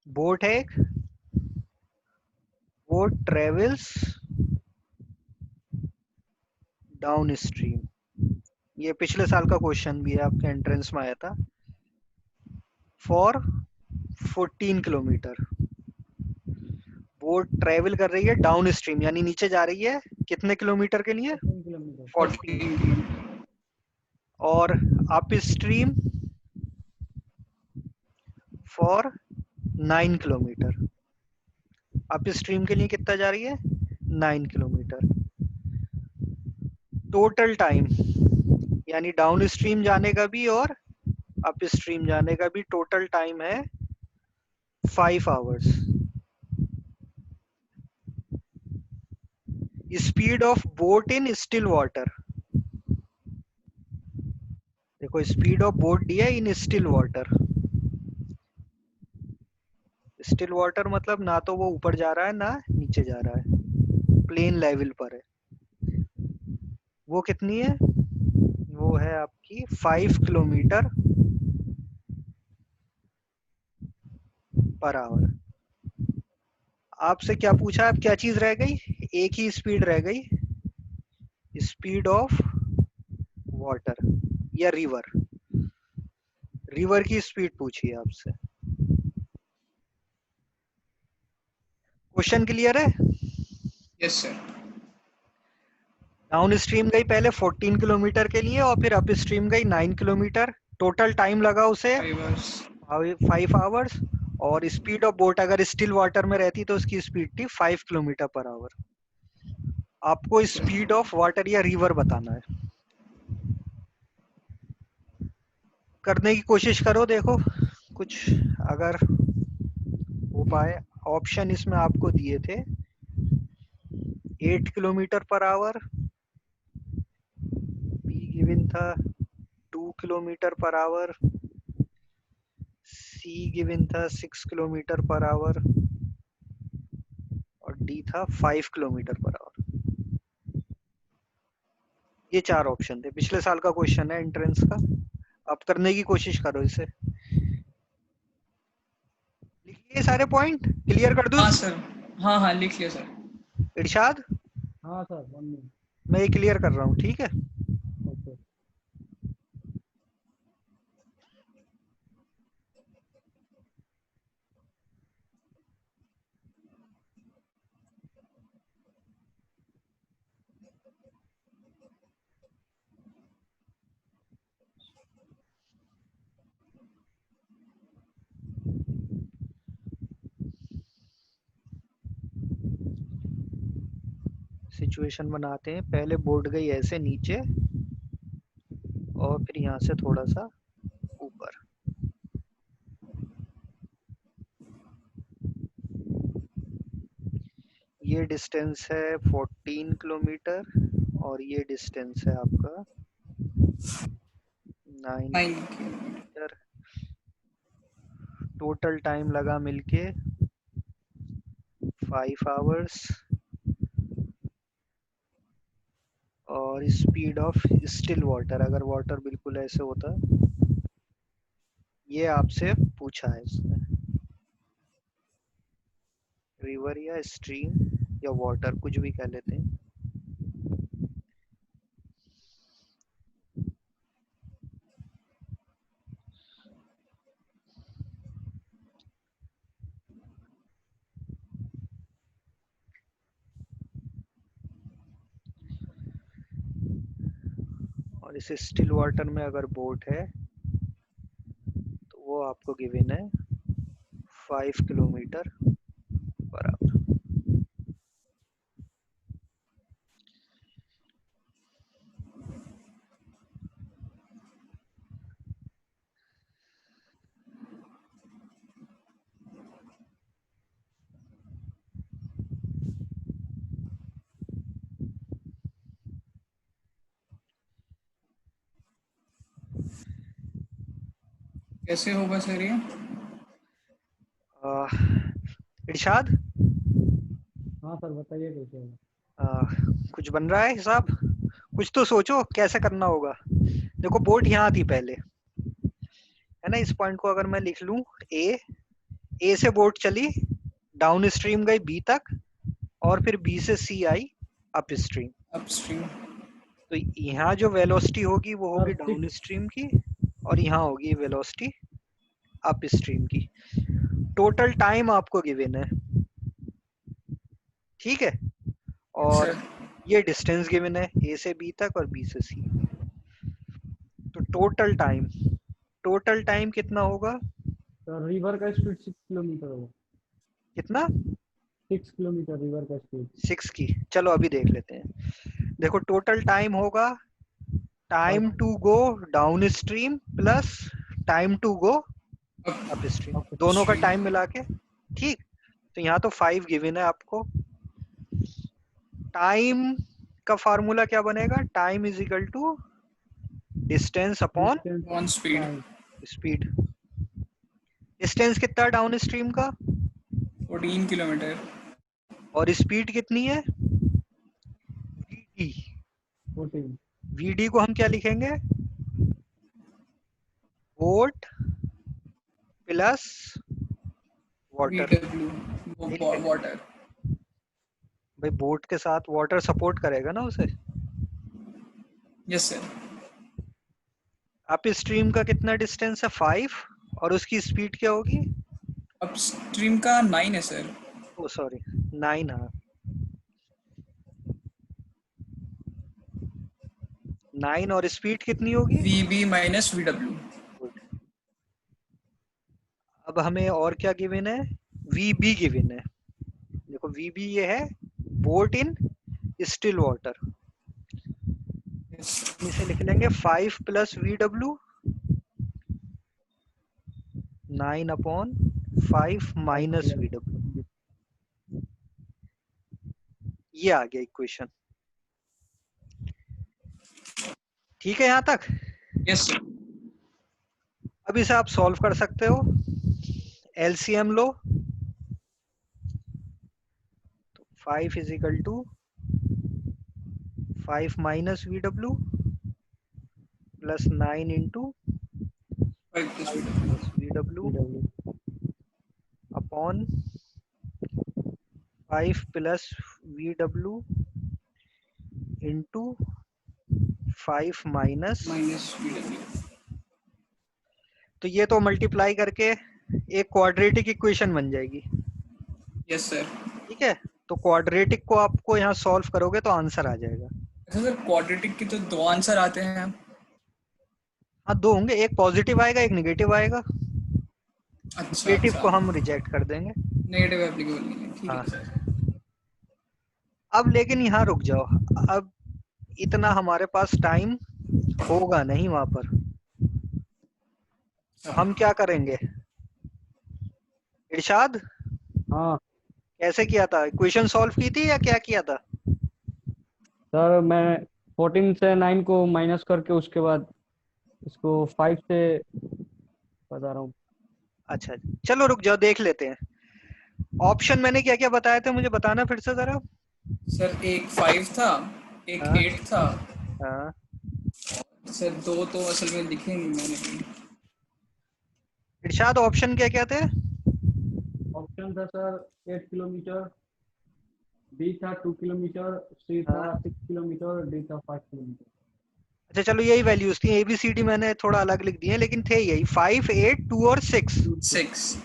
Speaker 1: बोट है एक, वो ट्रेवल्स डाउन स्ट्रीम। ये पिछले साल का क्वेश्चन भी है, आपके एंट्रेंस में आया था। फॉर 14 किलोमीटर बोट ट्रेवल कर रही है डाउन स्ट्रीम, यानी नीचे जा रही है। कितने किलोमीटर के लिए?
Speaker 4: 14 किलोमीटर।
Speaker 1: 14।
Speaker 2: 14 किलोमीटर।
Speaker 1: और up stream for 9 kilometre. Up stream के लिए कितना जा रही है? 9 किलोमीटर। टोटल टाइम, यानी डाउन स्ट्रीम जाने का भी और अप स्ट्रीम जाने का भी टोटल टाइम है 5 hours. Speed of boat in still water, देखो स्पीड ऑफ बोट दिया इन स्टिल वाटर। स्टिल वाटर मतलब ना तो वो ऊपर जा रहा है ना नीचे जा रहा है, प्लेन लेवल पर है। वो कितनी है? वो है आपकी 5 किलोमीटर पर आवर। आपसे क्या पूछा? अब क्या चीज रह गई? एक ही स्पीड रह गई, स्पीड ऑफ वाटर या रिवर। रिवर की स्पीड पूछी है आपसे। क्वेश्चन क्लियर है?
Speaker 2: Yes sir.
Speaker 1: डाउन स्ट्रीम गई पहले 14 किलोमीटर के लिए और फिर अप स्ट्रीम गई 9 किलोमीटर। टोटल टाइम लगा उसे
Speaker 2: 5 आवर्स।
Speaker 1: 5 आवर्स। और स्पीड ऑफ बोट अगर स्टिल वाटर में रहती तो उसकी स्पीड थी 5 किलोमीटर पर आवर। आपको स्पीड ऑफ वाटर या रिवर बताना है। करने की कोशिश करो, देखो कुछ अगर हो पाए। ऑप्शन इसमें आपको दिए थे 8 kilometre per hour, be given था 2 किलोमीटर पर आवर, सी गिवन था 6 किलोमीटर पर आवर और डी था 5 किलोमीटर पर आवर। ये 4 ऑप्शन थे, पिछले साल का क्वेश्चन है एंट्रेंस का। अब करने की कोशिश करो इसे। लिखिए सारे पॉइंट, क्लियर कर दूं?
Speaker 2: हाँ सर, हाँ हाँ लिख लिया सर।
Speaker 1: इरशाद,
Speaker 4: हाँ सर, 1 मिनट।
Speaker 1: मैं ये क्लियर कर रहा हूँ, ठीक है?
Speaker 4: ओके।
Speaker 1: सिचुएशन बनाते हैं। पहले बोर्ड गई ऐसे नीचे और फिर यहाँ से थोड़ा सा ऊपर। ये डिस्टेंस है 14 किलोमीटर और ये डिस्टेंस है आपका 9
Speaker 2: 9
Speaker 1: किलोमीटर। टोटल टाइम लगा मिलके 5 आवर्स और स्पीड ऑफ स्टिल वाटर, अगर वाटर बिल्कुल ऐसे होता, ये आपसे पूछा है इसने। रिवर या स्ट्रीम या वाटर कुछ भी कह लेते हैं। और इस स्टिल वाटर में अगर बोट है तो वो आपको गिवन है 5 किलोमीटर पर आवर।
Speaker 2: कैसे होगा सर ये?
Speaker 1: इरशाद,
Speaker 4: हाँ सर बताइए कैसे होगा।
Speaker 1: कुछ बन रहा है हिसाब? कुछ तो सोचो कैसे करना होगा। देखो बोट यहाँ थी पहले, है ना। इस पॉइंट को अगर मैं लिख लूं ए से बोट चली, डाउन स्ट्रीम गई बी तक, और फिर बी से सी आई अप स्ट्रीम।
Speaker 2: अपस्ट्रीम।
Speaker 1: तो यहाँ जो वेलोसिटी होगी वो होगी
Speaker 4: सर
Speaker 1: डाउन स्ट्रीम की, और यहाँ होगी वेलोसिटी अप स्ट्रीम की। टोटल टाइम आपको गिवन है, ठीक है। और
Speaker 2: सर
Speaker 1: ये डिस्टेंस गिवन है ए से बी तक और बी से सी। तो टोटल टाइम कितना होगा?
Speaker 4: सर रिवर का स्पीड 6 किलोमीटर होगा।
Speaker 1: कितना?
Speaker 4: 6 किलोमीटर रिवर का स्पीड।
Speaker 1: 6 की। चलो अभी देख लेते हैं। देखो टोटल टाइम होगा time to go downstream plus time to go upstream, दोनों का टाइम मिला के, ठीक। तो यहाँ तो 5 गिवन है आपको। टाइम का फार्मूला क्या बनेगा? Time is equal to distance upon
Speaker 4: distance
Speaker 2: on speed.
Speaker 4: Time.
Speaker 1: Speed. Distance कितना डाउन स्ट्रीम का?
Speaker 2: 14 किलोमीटर।
Speaker 1: और स्पीड कितनी है? वीडी।
Speaker 4: 14।
Speaker 1: वीडी को हम क्या लिखेंगे? Vote plus water.
Speaker 2: VW water.
Speaker 1: भाई बोट के साथ वाटर सपोर्ट करेगा ना उसे।
Speaker 2: Yes sir.
Speaker 1: अप स्ट्रीम का कितना डिस्टेंस है? 5, और उसकी स्पीड क्या होगी?
Speaker 2: अपस्ट्रीम का 9 है सर।
Speaker 1: ओ सॉरी 9। हाँ 9, और स्पीड कितनी होगी?
Speaker 2: VB minus VW।
Speaker 1: गुड। अब हमें और क्या गिवन है? VB गिवन है। देखो VB ये है बोट इन स्टिल वाटर। हम इसे लिख लेंगे 5 प्लस VW 9/5 माइनस VW। ये आ गया इक्वेशन, ठीक है यहाँ तक।
Speaker 2: Yes sir.
Speaker 1: अब इसे आप सॉल्व कर सकते हो, एलसीएम लो। तो 5 is equal to 5 minus VW plus 9 into
Speaker 2: 5 plus
Speaker 1: 5
Speaker 2: VW।
Speaker 1: Plus VW upon 5 plus VW into 5 minus.
Speaker 2: VW।
Speaker 1: तो ये तो मल्टीप्लाई करके एक क्वाड्रेटिक इक्वेशन बन जाएगी,
Speaker 2: यस सर।
Speaker 1: ठीक है। तो क्वाड्रेटिक को आपको यहाँ सॉल्व करोगे तो आंसर आ जाएगा।
Speaker 2: अच्छा सर, क्वाड्रेटिक के तो 2 आंसर आते हैं।
Speaker 1: हाँ 2 होंगे, एक पॉजिटिव आएगा एक निगेटिव आएगा।
Speaker 2: अच्छा
Speaker 1: नेगेटिव को
Speaker 2: अच्छा।
Speaker 1: हम रिजेक्ट कर देंगे।
Speaker 2: नेगेटिव एप्लीकेबल नहीं है, ठीक
Speaker 1: हाँ
Speaker 2: है सर।
Speaker 1: अब लेकिन यहाँ रुक जाओ, अब इतना हमारे पास टाइम होगा नहीं वहां पर। तो हम क्या करेंगे इरशाद?
Speaker 4: हाँ
Speaker 1: कैसे किया था? इक्वेशन सॉल्व की थी या क्या किया था?
Speaker 4: सर मैं 14 से 9 को माइनस करके उसके बाद इसको 5 से बता रहा हूँ।
Speaker 1: अच्छा चलो रुक जाओ देख लेते हैं। ऑप्शन मैंने क्या क्या बताए थे, मुझे बताना फिर से जरा।
Speaker 2: सर एक 5 था, एक
Speaker 1: हाँ
Speaker 2: 8 था।
Speaker 1: हाँ।
Speaker 2: सर 2 तो असल में लिखे नहीं मैंने कहीं।
Speaker 1: इरशाद ऑप्शन क्या क्या थे?
Speaker 4: ऑप्शन था सर 8 किलोमीटर, बी था 2 किलोमीटर, सी था
Speaker 1: हाँ
Speaker 4: 6 किलोमीटर, डी था 5 किलोमीटर।
Speaker 1: अच्छा चलो यही वैल्यूज थी, ABCD मैंने थोड़ा अलग लिख दिए लेकिन थे यही 5, 8, 2 और 6,
Speaker 2: 6।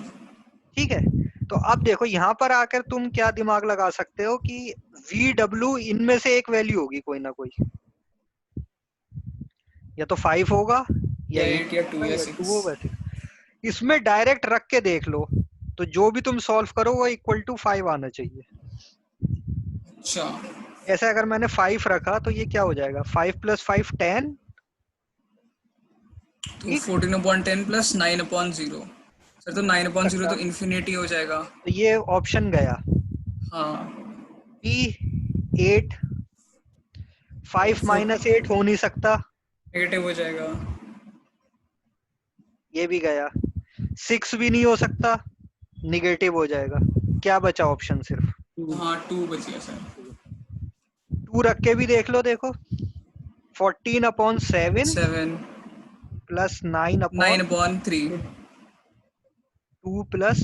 Speaker 1: ठीक है। तो अब देखो यहाँ पर आकर तुम क्या दिमाग लगा सकते हो कि VW इनमें से एक वैल्यू होगी कोई ना कोई, या तो 5 होगा या
Speaker 2: या
Speaker 1: 8
Speaker 2: 8 या 2
Speaker 1: होगा
Speaker 2: या
Speaker 1: या 2
Speaker 2: 6।
Speaker 1: होगा 6। इसमें डायरेक्ट रख के देख लो, तो जो भी तुम सॉल्व करो वो इक्वल टू 5 आना चाहिए।
Speaker 2: अच्छा
Speaker 1: ऐसे अगर मैंने 5 रखा तो ये क्या हो जाएगा? 5 प्लस 5 10,
Speaker 2: तो
Speaker 1: ठीक।
Speaker 2: 14/10 प्लस 9/0। सर तो 9/0
Speaker 1: सकता,
Speaker 2: तो इन्फिनिटी हो जाएगा।
Speaker 1: तो ये ऑप्शन गया।
Speaker 2: हाँ।
Speaker 1: बी 8, 5 माइनस 8 हो नहीं सकता,
Speaker 2: नेगेटिव हो जाएगा।
Speaker 1: ये भी गया, 6 भी नहीं हो सकता, निगेटिव हो जाएगा। क्या बचा ऑप्शन? सिर्फ
Speaker 2: हाँ 2 बच गया सर।
Speaker 1: 2 रख के भी देख लो, देखो 14/7
Speaker 2: 7
Speaker 1: प्लस 9/3
Speaker 2: 9/3
Speaker 1: 2 प्लस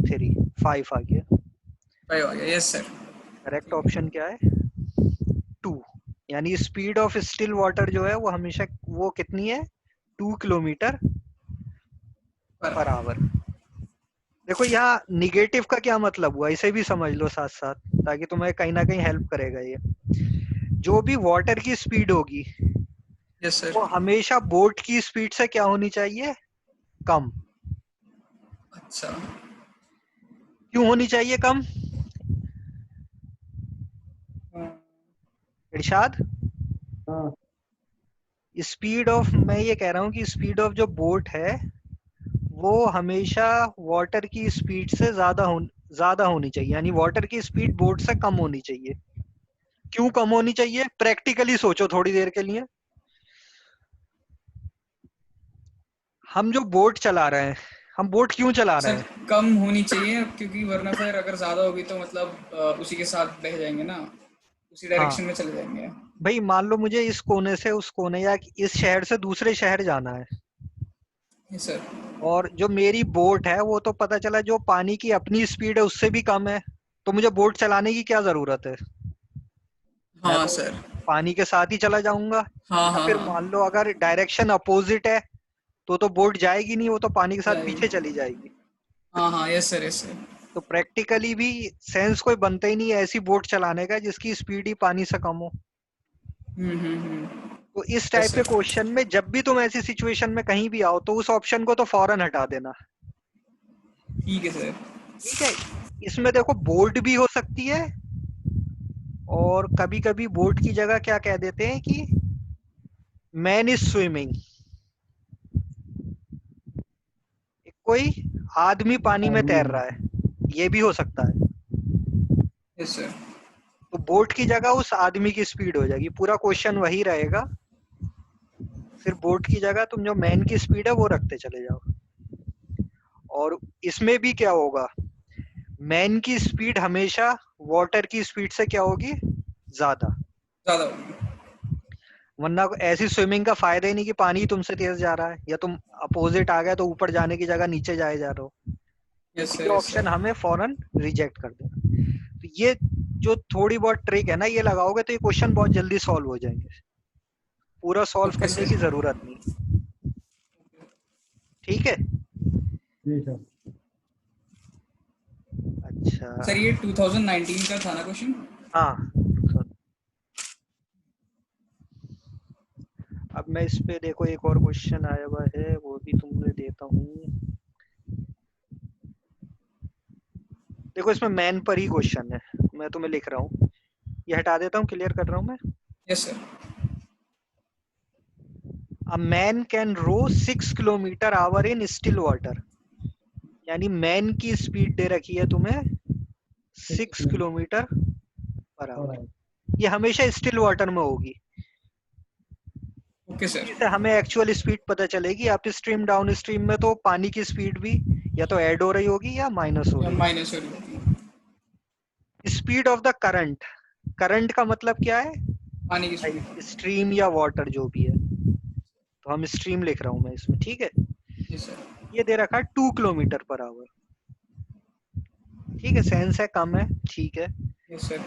Speaker 1: 3 5 आ गया।
Speaker 2: 5 आ गया। Yes sir.
Speaker 1: करेक्ट ऑप्शन क्या है? 2। यानी स्पीड ऑफ स्टिल वाटर जो है वो हमेशा वो कितनी है? 2 किलोमीटर पर आवर। देखो यहाँ निगेटिव का क्या मतलब हुआ, इसे भी समझ लो साथ साथ, ताकि तुम्हें कहीं ना कहीं हेल्प करेगा ये। जो भी वाटर की स्पीड होगी
Speaker 2: यस सर।
Speaker 1: वो हमेशा बोट की स्पीड से क्या होनी चाहिए? कम।
Speaker 2: अच्छा।
Speaker 1: क्यों होनी चाहिए कम?
Speaker 2: हाँ,
Speaker 1: इरशाद,
Speaker 4: हाँ
Speaker 1: स्पीड ऑफ, मैं ये कह रहा हूँ कि स्पीड ऑफ जो बोट है वो हमेशा वाटर की स्पीड से ज्यादा होनी चाहिए, यानी वाटर की स्पीड बोट से कम होनी चाहिए। क्यों कम होनी चाहिए? प्रैक्टिकली सोचो थोड़ी देर के लिए। हम जो बोट चला रहे हैं, हम बोट क्यों चला रहे
Speaker 2: सर
Speaker 1: हैं?
Speaker 2: कम होनी चाहिए क्योंकि वरना फिर अगर ज्यादा होगी तो मतलब उसी के साथ बह जाएंगे ना, उसी
Speaker 1: हाँ
Speaker 2: डायरेक्शन में चले जाएंगे।
Speaker 1: भाई, मान लो मुझे इस कोने से उस कोने या इस शहर से दूसरे शहर जाना है,
Speaker 2: यस सर।
Speaker 1: और जो मेरी बोट है वो तो पता चला जो पानी की अपनी स्पीड है उससे भी कम है, तो मुझे बोट चलाने की क्या जरूरत है? मैं
Speaker 2: हाँ
Speaker 1: तो
Speaker 2: सर।
Speaker 1: पानी के साथ ही चला जाऊंगा।
Speaker 2: हाँ
Speaker 1: या
Speaker 2: हाँ
Speaker 1: फिर मान
Speaker 2: हाँ।
Speaker 1: लो अगर डायरेक्शन अपोजिट है तो बोट जाएगी नहीं, वो तो पानी के साथ पीछे चली जाएगी।
Speaker 2: हाँ हाँ यस सर यस सर।
Speaker 1: तो प्रैक्टिकली भी सेंस कोई बनता ही नहीं है ऐसी बोट चलाने का जिसकी स्पीड ही पानी से कम हो।
Speaker 2: हम्म।
Speaker 1: तो इस
Speaker 2: यस
Speaker 1: टाइप के
Speaker 2: सर।
Speaker 1: क्वेश्चन में जब भी तुम ऐसी सिचुएशन में कहीं भी आओ तो उस ऑप्शन को तो फौरन हटा देना।
Speaker 2: ठीक है सर।
Speaker 1: ठीक है, इसमें देखो बोट भी हो सकती है, और कभी कभी बोट की जगह क्या कह देते हैं कि मैन इज स्विमिंग, कोई आदमी पानी में तैर रहा है, ये भी हो सकता है।
Speaker 2: Yes sir.
Speaker 1: तो बोट की जगह उस आदमी की स्पीड हो जाएगी, पूरा क्वेश्चन वही रहेगा, फिर बोट की जगह तुम जो मैन की स्पीड है वो रखते चले जाओ। और इसमें भी क्या होगा, मैन की स्पीड हमेशा वाटर की स्पीड से क्या होगी? ज्यादा।
Speaker 2: ज्यादा होगी।
Speaker 1: वरना ऐसी स्विमिंग का फायदा ही नहीं कि पानी ही तुमसे तेज जा रहा है, या तुम अपोजिट आ गए तो ऊपर जाने की जगह नीचे जाए जा रहे हो।
Speaker 2: यस
Speaker 1: तो
Speaker 2: सर
Speaker 1: ये
Speaker 2: यस
Speaker 1: ऑप्शन
Speaker 2: सर।
Speaker 1: हमें फौरन रिजेक्ट कर देना। तो ये जो थोड़ी बहुत ट्रिक है ना, ये लगाओगे तो ये क्वेश्चन बहुत जल्दी सॉल्व हो जाएंगे, पूरा सॉल्व
Speaker 2: ओके
Speaker 1: करने
Speaker 2: सर।
Speaker 1: की जरूरत नहीं। ठीक है।
Speaker 4: जी सर।
Speaker 1: अच्छा।
Speaker 2: सर ये 2019 का था ना क्वेश्चन?
Speaker 1: हाँ, अब मैं इस पे देखो एक और क्वेश्चन आया हुआ है, वो भी तुमने देता हूँ। देखो इसमें मैन पर ही क्वेश्चन है, मैं तुम्हें लिख रहा हूँ, ये हटा देता हूँ, क्लियर कर रहा हूँ मैं।
Speaker 2: Yes sir.
Speaker 1: A man can row 6 kilometre hour in still water, यानी मैन की स्पीड दे रखी है तुम्हें 6 किलोमीटर पर आवर। ये हमेशा स्टिल वाटर में होगी,
Speaker 2: ओके सर।
Speaker 1: इससे हमें एक्चुअल स्पीड पता चलेगी। अप स्ट्रीम डाउन स्ट्रीम में तो पानी की स्पीड भी या तो ऐड हो रही होगी या माइनस हो
Speaker 2: या
Speaker 1: रही
Speaker 2: माइनस हो रही होगी।
Speaker 1: होगी। Speed of the current, current का मतलब क्या है
Speaker 2: पानी की स्पीड।
Speaker 1: भाई? स्ट्रीम या वाटर जो भी है, तो हम स्ट्रीम लिख रहा हूं मैं इसमें, ठीक है।
Speaker 2: Yes sir.
Speaker 1: ये दे रखा है 2 किलोमीटर पर आवर, ठीक है, सेंस है, कम है, ठीक है।
Speaker 2: Yes sir.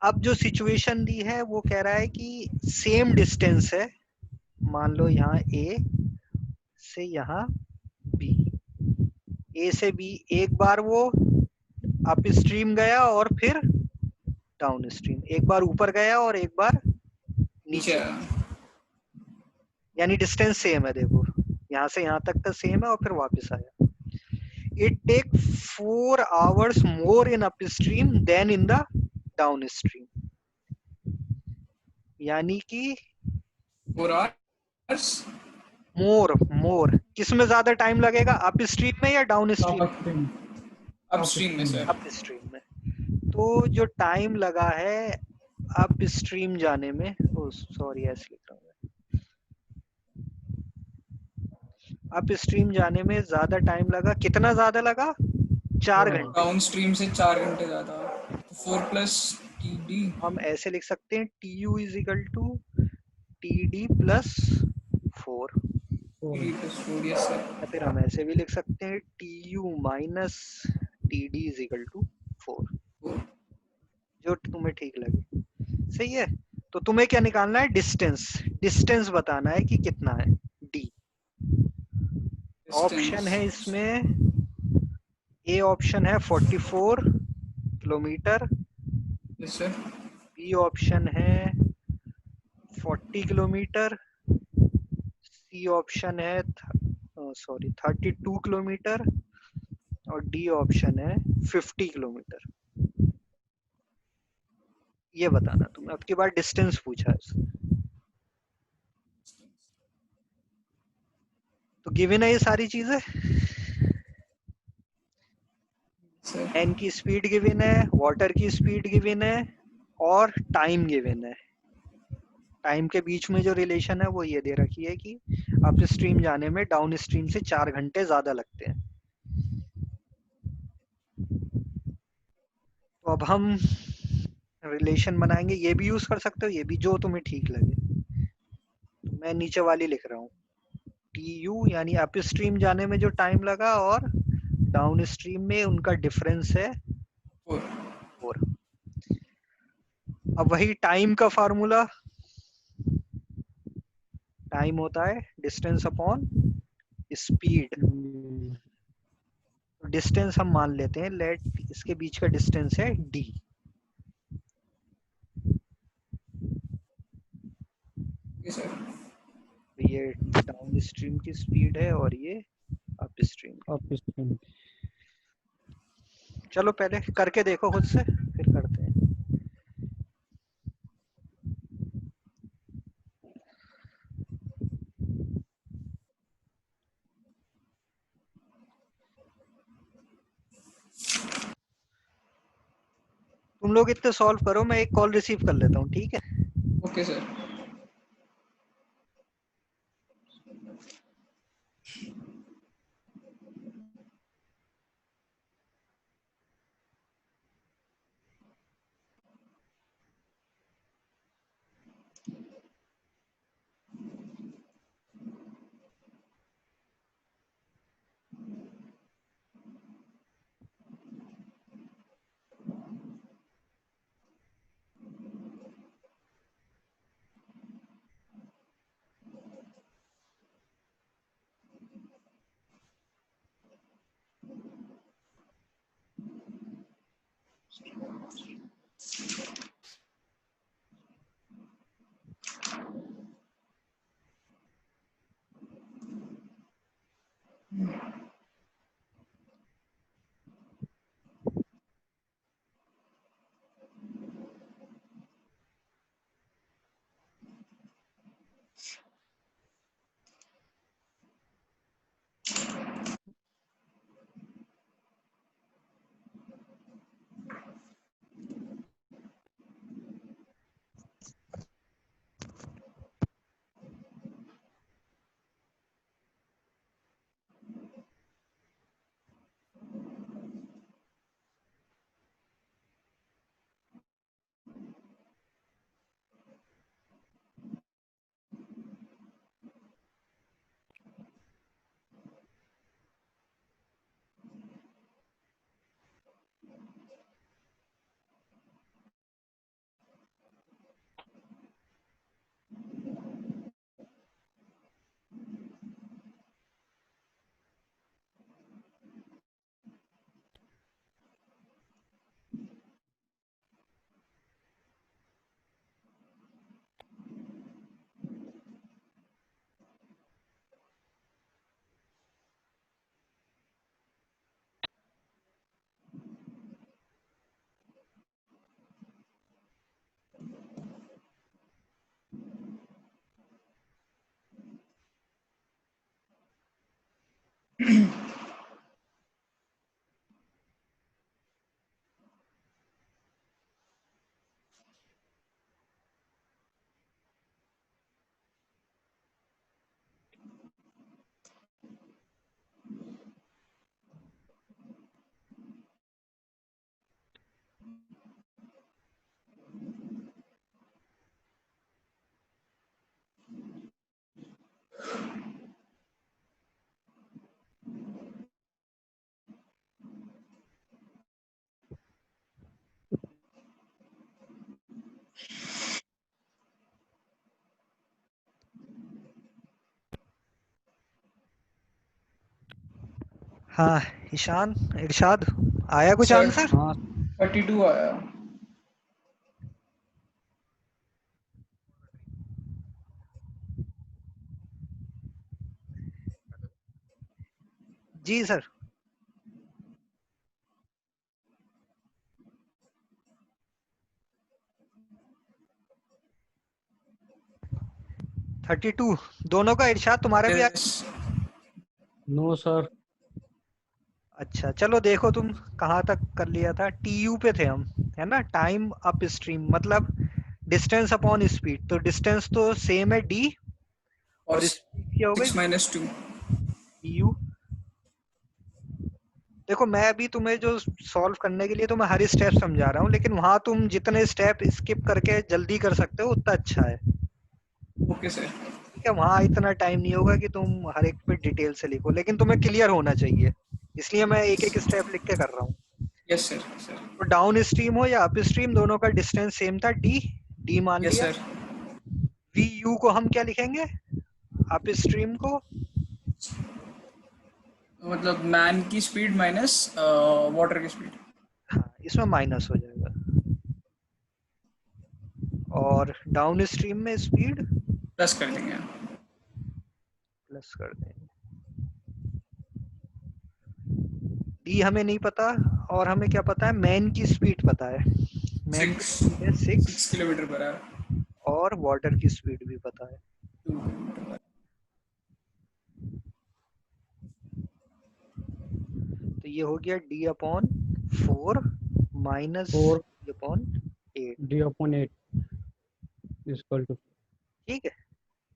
Speaker 1: अब जो सिचुएशन दी है वो कह रहा है कि सेम डिस्टेंस है, मान लो यहाँ ए से यहाँ बी, ए से बी, एक बार वो अप स्ट्रीम गया और फिर डाउन स्ट्रीम, एक बार ऊपर गया और एक बार
Speaker 2: नीचे
Speaker 1: नीचे,
Speaker 2: आया।
Speaker 1: यानी डिस्टेंस सेम है। देखो यहाँ से यहाँ तक का सेम है और फिर वापस आया। It take 4 hours more in upstream then in the downstream, यानी कि
Speaker 2: 4 hours
Speaker 1: मोर मोर किसमें ज्यादा टाइम लगेगा, अप स्ट्रीम में या डाउन स्ट्रीम?
Speaker 2: अपस्ट्रीम में सर।
Speaker 1: अप स्ट्रीम में। तो जो टाइम लगा है अप स्ट्रीम जाने में, सॉरी ऐसे लिख रहा हूँ मैं, अप स्ट्रीम जाने में ज्यादा टाइम लगा, कितना ज्यादा लगा? 4 घंटे।
Speaker 2: डाउन स्ट्रीम से 4 घंटे ज्यादा, तो 4 प्लस टी डी।
Speaker 1: हम ऐसे लिख सकते हैं T U is equal to T D plus 4,
Speaker 2: T plus 4, yes sir.
Speaker 1: या फिर हम ऐसे भी लिख सकते हैं T U minus T D is equal to 4, जो तुम्हें ठीक लगे। सही है। तो तुम्हें क्या निकालना है? डिस्टेंस। डिस्टेंस बताना है कि कितना है डी। ऑप्शन है इसमें, ए ऑप्शन है 44 kilometre,
Speaker 2: yes sir.
Speaker 1: B option है 40 किलोमीटर, सी ऑप्शन है 32 किलोमीटर, और डी ऑप्शन है 50 किलोमीटर। ये बताना तुमने। अब की बार डिस्टेंस पूछा है। तो गिवन है ये सारी चीजें।
Speaker 2: सर
Speaker 1: एन की स्पीड गिवन है, वाटर की स्पीड गिवन है, और टाइम गिवन है। टाइम के बीच में जो रिलेशन है वो ये दे रखी है कि अप स्ट्रीम जाने में डाउन स्ट्रीम से 4 घंटे ज्यादा लगते हैं। तो अब हम रिलेशन बनाएंगे, ये भी यूज कर सकते हो, ये भी, जो तुम्हें ठीक लगे। तो मैं नीचे वाली लिख रहा हूँ, टी यू यानी अप स्ट्रीम जाने में जो टाइम लगा और डाउन स्ट्रीम में उनका डिफरेंस है 4। अब वही टाइम का फार्मूला, टाइम होता है डिस्टेंस अपॉन स्पीड। तो डिस्टेंस हम मान लेते हैं, लेट इसके बीच का डिस्टेंस है डी।
Speaker 2: Yes sir.
Speaker 1: तो ये डाउन स्ट्रीम की स्पीड है और ये अप स्ट्रीम।
Speaker 4: Up stream.
Speaker 1: चलो पहले करके देखो खुद से, फिर करते हैं। तुम लोग इतने सॉल्व करो, मैं एक कॉल रिसीव कर लेता हूँ, ठीक है?
Speaker 2: Okay sir.
Speaker 1: हाँ ईशान, इरशाद, आया कुछ
Speaker 2: सर
Speaker 1: आंसर?
Speaker 4: हाँ
Speaker 2: 32 आया।
Speaker 1: जी सर। थर्टी टू दोनों का? इरशाद तुम्हारा भी आया?
Speaker 2: Yes
Speaker 4: no sir.
Speaker 1: अच्छा चलो देखो तुम कहाँ तक कर लिया था। टीयू पे थे हम, है ना? टाइम अप स्ट्रीम मतलब डिस्टेंस अपॉन स्पीड, तो डिस्टेंस तो सेम है डी,
Speaker 2: और
Speaker 1: और स्पीड क्या हो गई
Speaker 2: 6 - 2।
Speaker 1: टीयू। देखो मैं अभी तुम्हें जो सॉल्व करने के लिए तो मैं हर स्टेप समझा रहा हूँ, लेकिन वहां तुम जितने स्टेप स्किप करके जल्दी कर सकते हो उतना अच्छा है।
Speaker 2: Okay sir.
Speaker 1: ठीक है, वहां इतना टाइम नहीं होगा कि तुम हर एक पे डिटेल से लिखो, लेकिन तुम्हें क्लियर होना चाहिए, इसलिए मैं एक एक स्टेप लिख के कर रहा हूँ।
Speaker 2: Yes sir. सर
Speaker 1: तो डाउन स्ट्रीम हो या अप स्ट्रीम, दोनों का डिस्टेंस सेम था डी, डी मान
Speaker 2: यस
Speaker 1: लिया।
Speaker 2: सर।
Speaker 1: वी यू को हम क्या लिखेंगे? अप स्ट्रीम को
Speaker 2: मतलब मैन की स्पीड माइनस वाटर की स्पीड।
Speaker 1: हाँ, इसमें माइनस हो जाएगा, और डाउन स्ट्रीम में स्पीड
Speaker 2: प्लस कर देंगे।
Speaker 1: प्लस कर देंगे। डी हमें नहीं पता, और हमें क्या पता है? मैन की स्पीड पता है, मैन की
Speaker 2: 6
Speaker 1: स्पीड है 6,
Speaker 2: किलोमीटर पर आवर।
Speaker 1: और वाटर की स्पीड भी पता है।
Speaker 2: 2 किलोमीटर पर।
Speaker 1: तो ये हो गया D upon 4 minus
Speaker 4: 4
Speaker 1: D upon 8।
Speaker 4: d/8 equal to.
Speaker 1: ठीक है,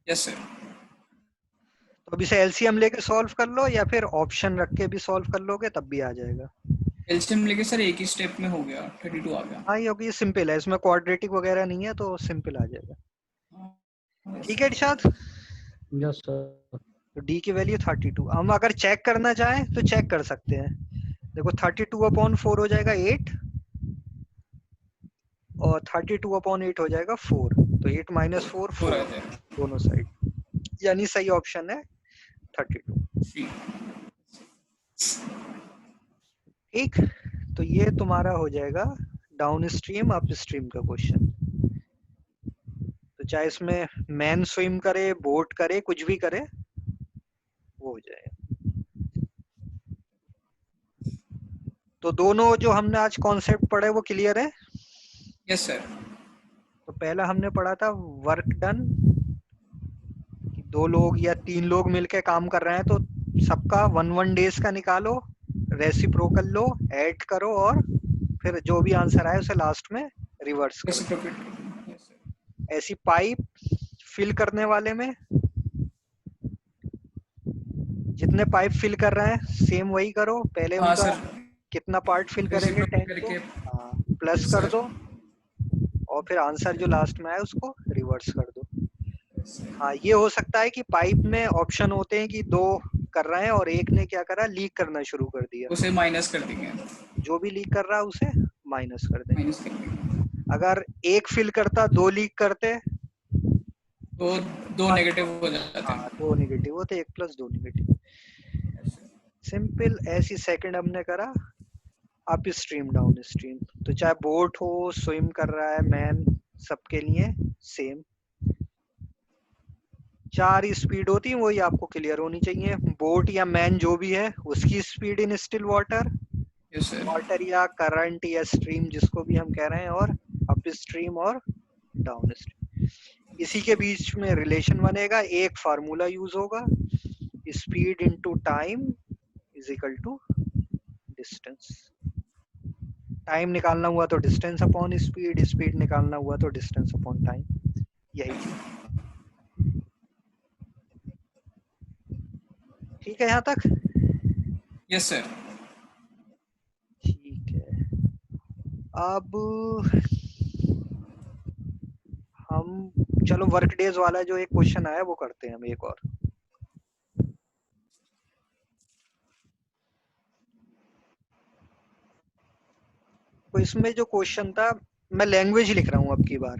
Speaker 2: यस सर।
Speaker 1: तो अब इसे एलसीएम लेके सॉल्व कर लो, या फिर ऑप्शन रख के भी सॉल्व कर लोगे तब भी आ जाएगा।
Speaker 2: एलसीएम लेके सर एक ही स्टेप में हो गया, 32 आ गया।
Speaker 1: हाँ ये सिंपल है, इसमें क्वाड्रेटिक वगैरह नहीं है, तो सिंपल आ जाएगा। ठीक है इरशाद,
Speaker 4: यस सर।
Speaker 1: तो डी की वैल्यू 32। हम अगर चेक करना चाहें तो चेक कर सकते हैं। देखो 32/4 हो जाएगा 8, और 32/8 हो जाएगा 4, तो 8 - 4
Speaker 2: 4
Speaker 1: 4
Speaker 2: आ जाएगा।
Speaker 1: दोनों साइड, यानी सही ऑप्शन है 32।
Speaker 2: 3।
Speaker 1: ठीक, तो ये तुम्हारा हो जाएगा डाउन स्ट्रीम अप स्ट्रीम का क्वेश्चन। तो चाहे इसमें मैन स्विम करे, बोट करे, कुछ भी करे, वो हो जाएगा। तो दोनों जो हमने आज कॉन्सेप्ट पढ़े वो क्लियर है?
Speaker 2: Yes sir.
Speaker 1: तो पहला हमने पढ़ा था वर्क डन, कि 2 लोग या 3 लोग मिलके काम कर रहे हैं, तो सबका 1 डेज का निकालो, रेसिप्रोकल लो, ऐड करो, और फिर जो भी आंसर आए उसे लास्ट में रिवर्स कर दो।
Speaker 2: रेसिप्रोकेट। Yes sir.
Speaker 1: ऐसी पाइप फिल करने वाले में जितने पाइप फिल कर रहे हैं सेम वही करो, पहले
Speaker 2: हाँ
Speaker 1: उनका
Speaker 2: सर।
Speaker 1: कितना पार्ट फिल करेंगे
Speaker 2: रेसिप्रोकेट
Speaker 1: 10 को,
Speaker 2: करके।
Speaker 1: प्लस
Speaker 2: यस
Speaker 1: कर
Speaker 2: सर।
Speaker 1: दो, और फिर आंसर जो लास्ट में आए उसको रिवर्स कर दो।
Speaker 2: Yes sir.
Speaker 1: हाँ ये हो सकता है कि पाइप में ऑप्शन होते हैं कि 2 कर रहे हैं और एक ने क्या करा, लीक करना शुरू कर दिया,
Speaker 2: उसे माइनस कर देंगे।
Speaker 1: जो भी लीक कर रहा है उसे माइनस कर देंगे।
Speaker 2: माइनस कर देंगे
Speaker 1: अगर एक फिल करता 2 लीक करते,
Speaker 2: तो 2 नेगेटिव हो जाते
Speaker 1: हाँ
Speaker 2: हैं।
Speaker 1: 2 नेगेटिव होते, 1 + 2 नेगेटिव।
Speaker 2: Yes sir.
Speaker 1: सिंपल ऐसी सेकंड हमने करा अप स्ट्रीम डाउन स्ट्रीम। तो चाहे बोट हो, स्विम कर रहा है मैन, सबके लिए सेम 4 स्पीड होती है, वही आपको क्लियर होनी चाहिए। बोट या मैन जो भी है उसकी speed in still water,
Speaker 2: yes sir.
Speaker 1: Water या करंट या स्ट्रीम जिसको भी हम कह रहे हैं, और अप स्ट्रीम और डाउन स्ट्रीम। इसी के बीच में रिलेशन बनेगा, एक फार्मूला यूज होगा, speed into time is equal to distance. Time निकालना हुआ तो डिस्टेंस अपॉन स्पीड, स्पीड निकालना हुआ तो डिस्टेंस अपॉन टाइम। यही ठीक है यहाँ तक?
Speaker 2: Yes sir.
Speaker 1: ठीक है, अब हम चलो वर्क डेज वाला जो एक क्वेश्चन आया वो करते हैं हम एक और। तो इसमें जो क्वेश्चन था, मैं लैंग्वेज लिख रहा हूँ अब की बार,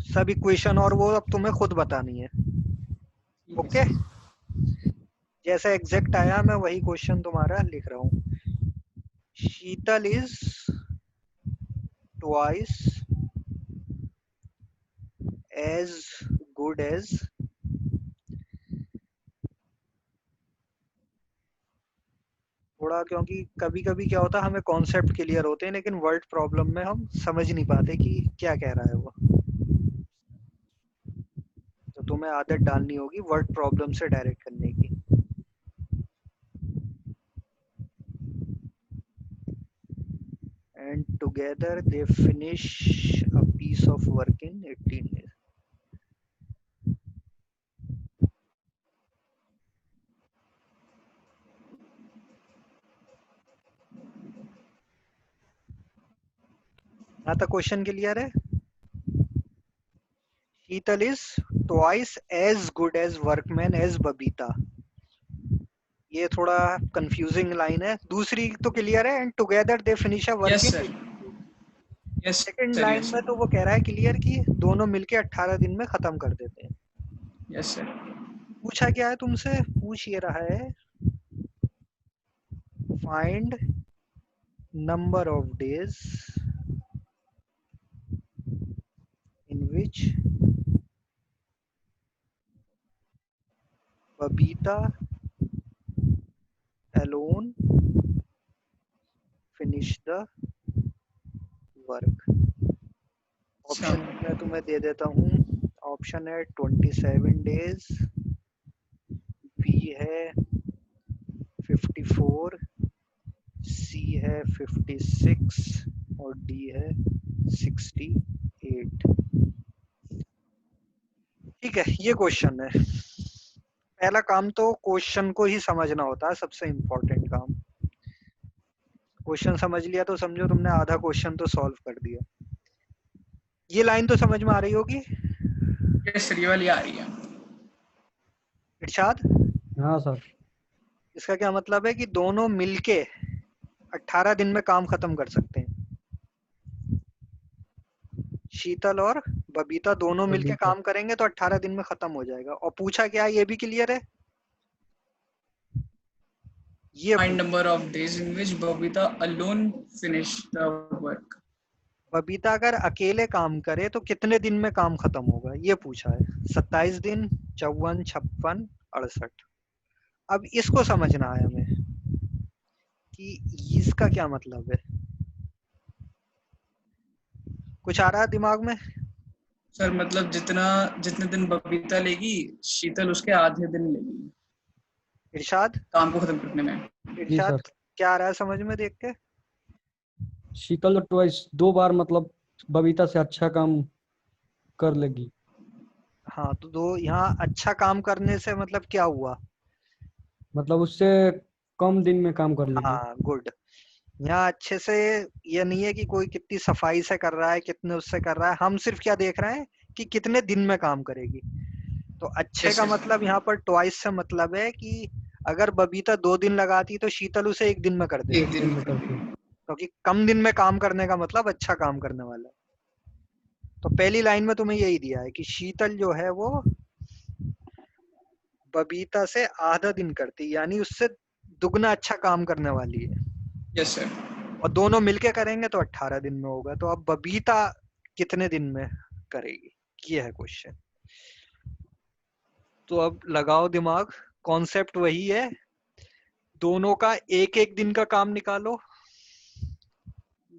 Speaker 1: सब इक्वेशन और वो अब तुम्हें खुद बतानी है। ओके, जैसा एग्जैक्ट आया मैं वही क्वेश्चन तुम्हारा लिख रहा हूँ. Sheetal is twice as good as. थोड़ा क्योंकि कभी कभी क्या होता है हमें कॉन्सेप्ट क्लियर होते हैं लेकिन वर्ड प्रॉब्लम में हम समझ नहीं पाते कि क्या कह रहा है वो. तो तुम्हें आदत डालनी होगी वर्ड प्रॉब्लम से डायरेक्ट करने की. And together they finish a piece of work in 18 days. यहाँ तक क्वेश्चन क्लियर है. Sheetal is twice as good as workman as Babita. ये थोड़ा कंफ्यूजिंग लाइन है. दूसरी तो क्लियर है. And together they finish a work
Speaker 2: yes
Speaker 1: in.
Speaker 2: Sir. Yes
Speaker 1: second
Speaker 2: sir.
Speaker 1: Line
Speaker 2: yes
Speaker 1: में तो वो कह रहा है क्लियर कि दोनों मिलके 18 दिन में खत्म कर देते हैं.
Speaker 2: Yes sir.
Speaker 1: पूछा क्या है तुमसे? पूछ ये रहा है find number of days in which Babita alone finish the work. Option मैं तुम्हें दे देता हूँ. ऑप्शन है 27 डेज, बी है 54, सी है 56 और डी है 68. ठीक है, ये क्वेश्चन है. पहला काम तो क्वेश्चन को ही समझना होता है, सबसे इम्पोर्टेंट काम. क्वेश्चन समझ लिया तो समझो तुमने आधा क्वेश्चन तो सॉल्व कर दिया. ये लाइन तो समझ में आ रही होगी.
Speaker 2: Yes sir. ये वाली आ रही है.
Speaker 1: इरशाद,
Speaker 4: हाँ सर.
Speaker 1: इसका क्या मतलब है कि दोनों मिलके 18 दिन में काम खत्म कर सकते हैं. शीतल और बबीता दोनों मिलके
Speaker 4: बबीता.
Speaker 1: काम करेंगे तो 18 दिन में खत्म हो जाएगा. और पूछा क्या है ये भी क्लियर है. ये
Speaker 2: Find number of days in which Babita alone finished the work.
Speaker 1: Babita अगर अकेले काम करे तो कितने दिन में काम खत्म होगा ये पूछा है. 27 दिन, 54, 56, 68. अब इसको समझना है हमें कि इसका क्या मतलब है. कुछ आ रहा है दिमाग में?
Speaker 2: सर मतलब जितने दिन बबीता लेगी शीतल उसके आधे दिन लेगी
Speaker 1: इरशाद,
Speaker 2: काम को खत्म करने में.
Speaker 4: जी
Speaker 1: इरशाद
Speaker 4: सर.
Speaker 1: क्या आ रहा है समझ में देख के?
Speaker 4: शीतल ट्वाइस 2 बार मतलब बबीता से अच्छा काम कर लेगी.
Speaker 1: हाँ, तो दो यहाँ अच्छा काम करने से मतलब क्या हुआ?
Speaker 4: मतलब उससे कम दिन में काम कर लेगी.
Speaker 1: हाँ, गुड. यहाँ अच्छे से ये नहीं है कि कोई कितनी सफाई से कर रहा है, कितने उससे कर रहा है. हम सिर्फ क्या देख रहे हैं कि कितने दिन में काम करेगी. तो अच्छे
Speaker 2: Yes,
Speaker 1: का
Speaker 2: yes.
Speaker 1: मतलब यहाँ पर ट्वाइस से मतलब है कि अगर बबीता 2 दिन लगाती तो शीतल उसे 1 दिन में कर देगी.
Speaker 2: 1 दिन में
Speaker 4: कर देगी.
Speaker 1: क्योंकि कम दिन में काम करने का मतलब अच्छा काम करने वाला है. तो पहली लाइन में तुम्हें यही दिया है कि शीतल जो है वो बबीता से आधा दिन करती, यानी उससे दुगना अच्छा काम करने वाली है.
Speaker 2: Yes sir.
Speaker 1: और दोनों मिलके करेंगे तो 18 दिन में होगा. तो अब बबीता कितने दिन में करेगी, ये है क्वेश्चन. तो अब लगाओ दिमाग. कॉन्सेप्ट वही है. दोनों का एक एक दिन का काम निकालो,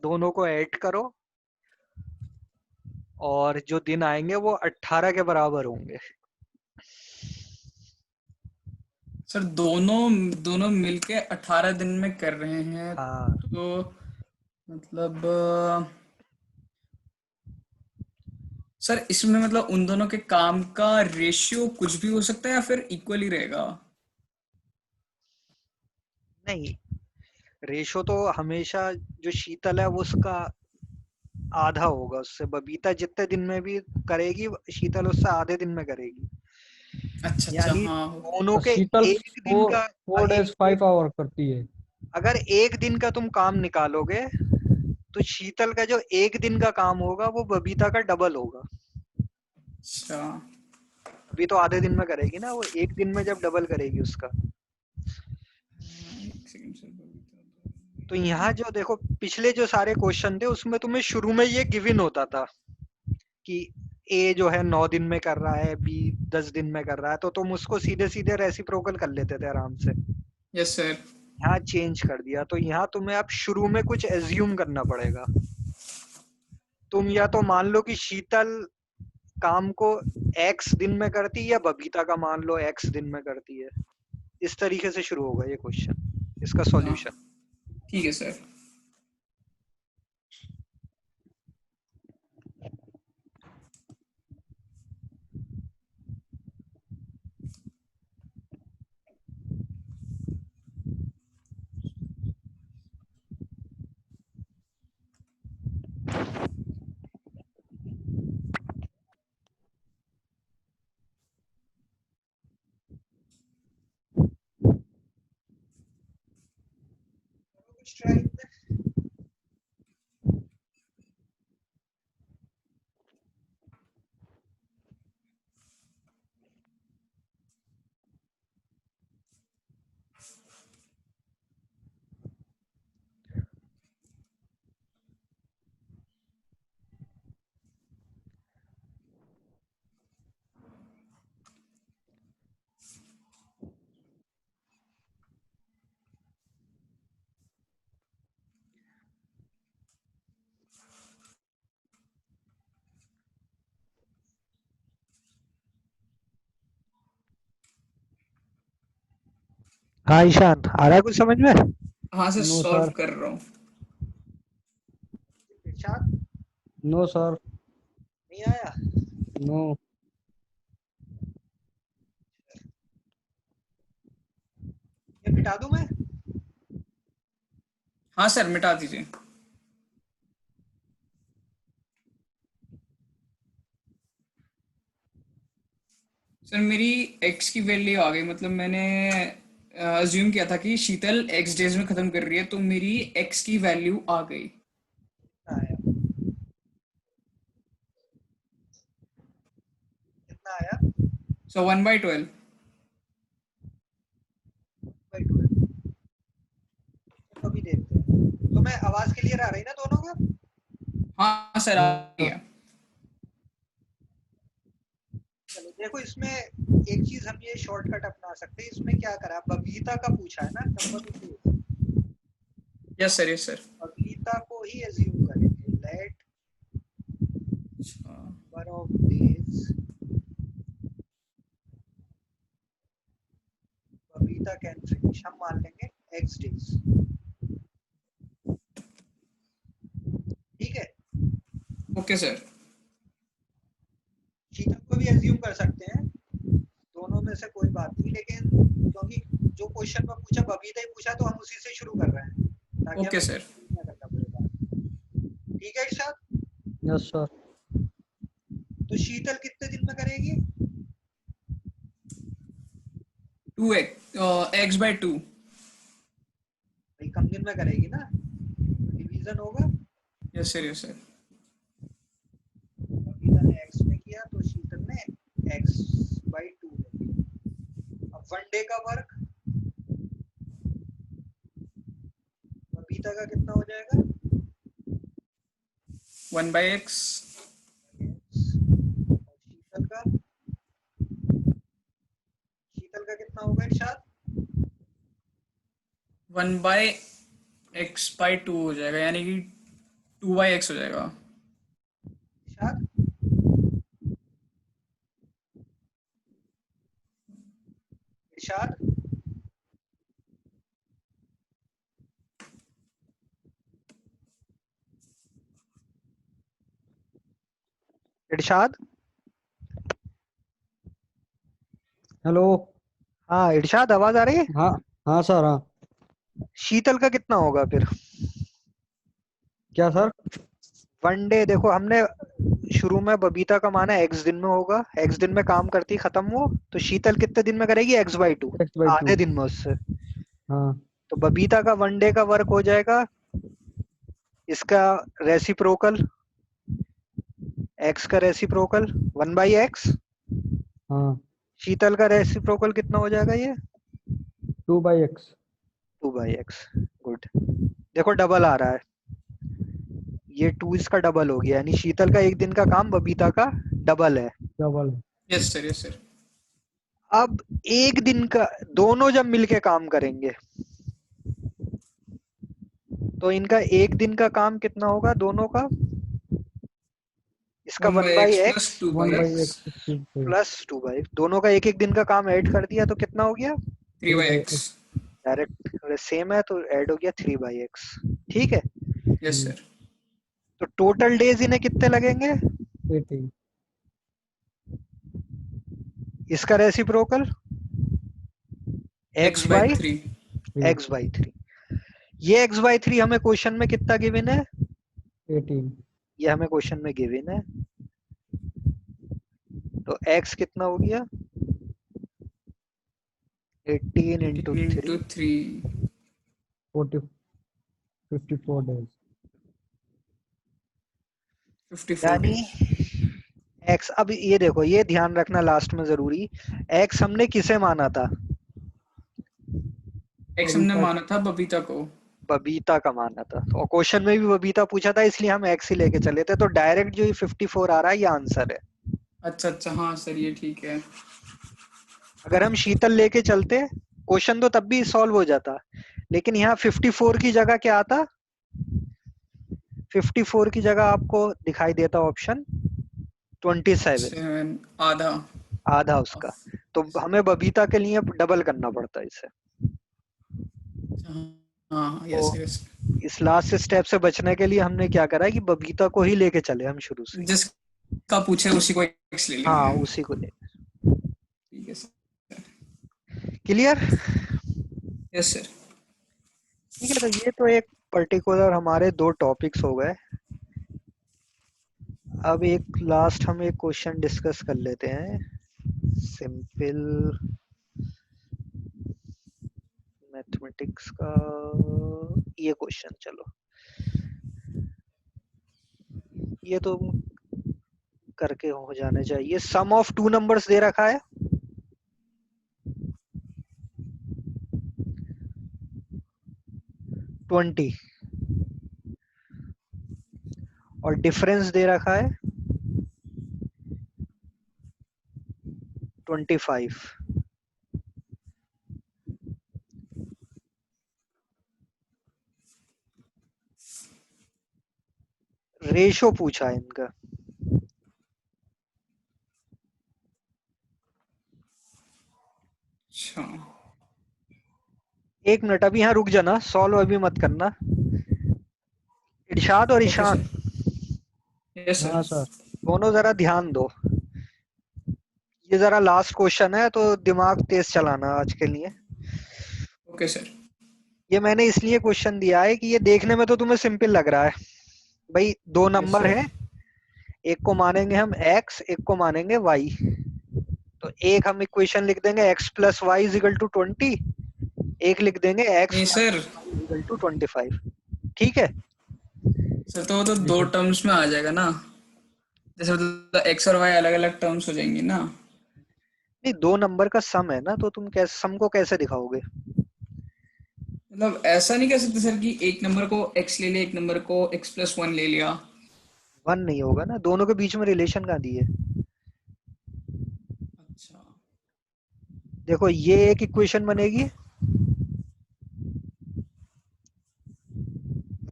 Speaker 1: दोनों को ऐड करो और जो दिन आएंगे वो 18 के बराबर होंगे.
Speaker 2: सर दोनों मिलके 18 दिन में कर रहे हैं.
Speaker 1: हाँ,
Speaker 2: तो मतलब सर इसमें मतलब उन दोनों के काम का रेशियो कुछ भी हो सकता है या फिर इक्वली रहेगा?
Speaker 1: नहीं, रेशो तो हमेशा जो शीतल है वो उसका आधा होगा उससे. बबीता जितने दिन में भी करेगी शीतल उससे आधे दिन में करेगी.
Speaker 2: अच्छा
Speaker 1: यानी
Speaker 2: हाँ.
Speaker 1: दोनों के
Speaker 4: शीतल
Speaker 1: एक दिन का
Speaker 4: 4 days 5 hour करती है.
Speaker 1: अगर एक दिन का तुम काम निकालोगे तो शीतल का जो एक दिन का काम होगा वो बबीता का डबल होगा.
Speaker 2: अच्छा.
Speaker 1: अभी तो आधे दिन में करेगी ना, वो एक दिन में जब डबल करेगी उसका.
Speaker 2: Second sir.
Speaker 1: तो यहाँ जो देखो पिछले जो सारे क्वेश्चन थे उसमें तुम्हें शुरू में ये गिवन होता था कि ए जो है 9 दिन में कर रहा है, बी 10 दिन में कर रहा है, तो तुम उसको सीधे सीधे रेसिप्रोकल कर लेते थे आराम से।
Speaker 2: Yes sir.
Speaker 1: यहाँ चेंज कर दिया, तो यहाँ तुम्हें अब शुरू में कुछ एज्यूम करना पड़ेगा। तुम या तो मान लो कि शीतल काम को x दिन में करती है, या बबीता का मान लो x दिन में करती है। इस तरीके से शुरू होगा ये क्वेश्चन, इसका सॉल्यूशन।
Speaker 2: ठीक है सर।
Speaker 1: कुछ ट्राई हाँ ईशान, आ रहा है कुछ समझ में?
Speaker 2: हाँ सर,
Speaker 4: नो
Speaker 2: सॉल्व
Speaker 4: सर।
Speaker 2: कर रहा हूँ।
Speaker 1: इरशाद
Speaker 4: नो सर।
Speaker 1: नहीं आया?
Speaker 4: नो।
Speaker 1: ये मिटा दूं मैं?
Speaker 2: हाँ सर, मिटा दीजिए। सर मेरी x की वैल्यू आ गई, मतलब मैंने अज्यूम किया था कि शीतल x डेज में खत्म कर रही है, तो मेरी x की वैल्यू आ गई।
Speaker 1: आया? कितना आया?
Speaker 2: सो 1/12।
Speaker 1: by 12। तो अभी देखते हैं। तो मैं आवाज क्लियर आ रही ना दोनों का?
Speaker 2: हाँ सर, आ गया।
Speaker 1: चलो देखो, इसमें एक चीज हम ये शॉर्टकट अपना सकते हैं। इसमें क्या करा, बबीता का पूछा है ना number 2।
Speaker 2: Yes sir, yes sir.
Speaker 1: Babita को ही एज्यूम करेंगे। लेट
Speaker 2: अच्छा,
Speaker 1: one of days Babita can finish, हम मान लेंगे x डेज। ठीक है?
Speaker 2: Okay sir.
Speaker 1: शीतल को भी एज्यूम कर सकते हैं, दोनों में से कोई बात नहीं, लेकिन क्योंकि जो क्वेश्चन में पूछा बबीता ही पूछा, तो हम उसी से शुरू कर रहे हैं ताकि
Speaker 2: ओके
Speaker 1: हमें
Speaker 2: सर।
Speaker 1: ना करना पड़े बाद। ठीक है इरशाद?
Speaker 4: Yes sir.
Speaker 1: तो शीतल कितने दिन में करेगी?
Speaker 2: 2x/2।
Speaker 1: भाई कम दिन में करेगी ना, डिवीजन होगा।
Speaker 2: Yes sir, yes sir.
Speaker 1: Babita ने x में किया तो शीतल ने x/2 में किया। अब वन डे का वर्क बबीता का कितना हो जाएगा?
Speaker 2: 1/x।
Speaker 1: शीतल का कितना होगा इरशाद?
Speaker 2: 1/x/2 हो जाएगा, यानी कि 2/x हो जाएगा।
Speaker 1: इरशाद इरशाद इरशाद
Speaker 4: हेलो।
Speaker 1: हाँ इरशाद, आवाज आ रही है?
Speaker 4: हाँ हाँ सर। हाँ।
Speaker 1: शीतल का कितना होगा फिर?
Speaker 4: क्या सर?
Speaker 1: वन डे देखो, हमने शुरू में बबीता का माना x दिन में होगा, x दिन में काम करती खत्म वो, तो शीतल कितने दिन में करेगी? x/2,
Speaker 4: x/2।
Speaker 1: आधे दिन में उससे।
Speaker 4: हाँ।
Speaker 1: तो बबीता का वन डे का वर्क हो जाएगा इसका रेसिप्रोकल, x का रेसिप्रोकल 1/x।
Speaker 4: हाँ।
Speaker 1: शीतल का रेसिप्रोकल कितना हो जाएगा ये?
Speaker 4: 2/x।
Speaker 1: 2/x। गुड, देखो डबल आ रहा है, ये 2 इसका डबल हो गया, यानी शीतल का एक दिन का काम बबीता का डबल है।
Speaker 4: Double.
Speaker 2: Yes sir, yes sir.
Speaker 1: अब एक दिन का दोनों जब मिलके काम करेंगे तो इनका एक दिन का काम कितना होगा दोनों का? इसका 1/x
Speaker 2: + 2
Speaker 4: 1
Speaker 2: by
Speaker 4: by
Speaker 2: x
Speaker 4: x plus
Speaker 1: plus 2/x, दोनों का एक एक दिन का काम ऐड कर दिया तो कितना हो गया?
Speaker 2: 3 by x।
Speaker 1: डायरेक्ट सेम है तो ऐड हो गया 3/x। ठीक है,
Speaker 2: यस सर।
Speaker 1: तो टोटल डेज इन्हें कितने लगेंगे?
Speaker 4: 18।
Speaker 1: इसका रेसिप्रोकल
Speaker 2: x by 3।
Speaker 1: x/3। ये x/3 हमें क्वेश्चन में कितना गिवन है?
Speaker 4: 18।
Speaker 1: ये हमें क्वेश्चन में गिवन है, तो x कितना हो गया? 18 into 3
Speaker 2: 3।
Speaker 4: 54 डेज।
Speaker 2: 54
Speaker 1: यानी
Speaker 2: days।
Speaker 1: x, अब ये देखो, ये ध्यान रखना लास्ट में जरूरी, x हमने किसे माना था?
Speaker 2: x हमने माना था बबीता को।
Speaker 1: बबीता का माना था, और क्वेश्चन में भी बबीता पूछा था, इसलिए हम x ही लेके चले थे, तो डायरेक्ट जो ये 54 आ रहा है ये आंसर है।
Speaker 2: अच्छा अच्छा, हाँ सर ये ठीक है।
Speaker 1: अगर हम शीतल लेके चलते क्वेश्चन तो तब भी सॉल्व हो जाता, लेकिन यहाँ 54 की जगह क्या आता? 54 की जगह आपको दिखाई देता ऑप्शन 27,
Speaker 2: 7 आधा।
Speaker 1: आधा उसका, तो हमें बबीता के लिए डबल करना पड़ता है इसे।
Speaker 2: हाँ यस यस।
Speaker 1: इस लास्ट स्टेप से बचने के लिए हमने क्या करा है कि बबीता को ही लेके चले हम शुरू से।
Speaker 2: जिसका पूछे उसी को x ले लेंगे।
Speaker 1: हाँ, उसी को ले।
Speaker 2: ठीक है सर।
Speaker 1: क्लियर?
Speaker 2: Yes sir.
Speaker 1: ठीक है, तो ये तो एक पर्टिकुलर हमारे 2 टॉपिक्स हो गए। अब एक लास्ट हम एक क्वेश्चन डिस्कस कर लेते हैं, सिंपल मैथमेटिक्स का ये क्वेश्चन। चलो, ये तो करके हो जाने चाहिए। सम ऑफ 2 नंबर्स दे रखा है, ट्वेंटी, और डिफरेंस दे रखा है 25। रेशो पूछा है इनका।
Speaker 2: अच्छा,
Speaker 1: एक मिनट, अभी यहाँ रुक जाना, सॉल्व अभी मत करना। इरशाद और ईशान,
Speaker 2: यस
Speaker 4: हाँ
Speaker 2: सर।
Speaker 4: सर।
Speaker 1: दोनों जरा ध्यान दो, ये जरा लास्ट क्वेश्चन है तो दिमाग तेज चलाना आज के लिए।
Speaker 2: Okay sir.
Speaker 1: ये मैंने इसलिए क्वेश्चन दिया है कि ये देखने में तो तुम्हें सिंपल लग रहा है, भाई 2 नंबर
Speaker 2: sir.
Speaker 1: है, एक को मानेंगे हम x, एक को मानेंगे y, तो एक हम इक्वेशन लिख देंगे x + y = 20, एक लिख देंगे x
Speaker 2: नहीं सर,
Speaker 1: = 25। ठीक है,
Speaker 2: सर तो वो तो 2 टर्म्स में आ जाएगा ना, जैसे मतलब x और y अलग अलग टर्म्स हो जाएंगी ना।
Speaker 1: नहीं 2 नंबर का सम है ना, तो तुम कैसे सम को कैसे दिखाओगे?
Speaker 2: मतलब ऐसा नहीं कह सकते सर कि एक नंबर को x ले लिया, एक नंबर को x + 1 ले लिया।
Speaker 1: 1 नहीं होगा ना, दोनों के बीच में रिलेशन कहाँ दी है?
Speaker 2: अच्छा,
Speaker 1: देखो, ये एक इक्वेशन बनेगी,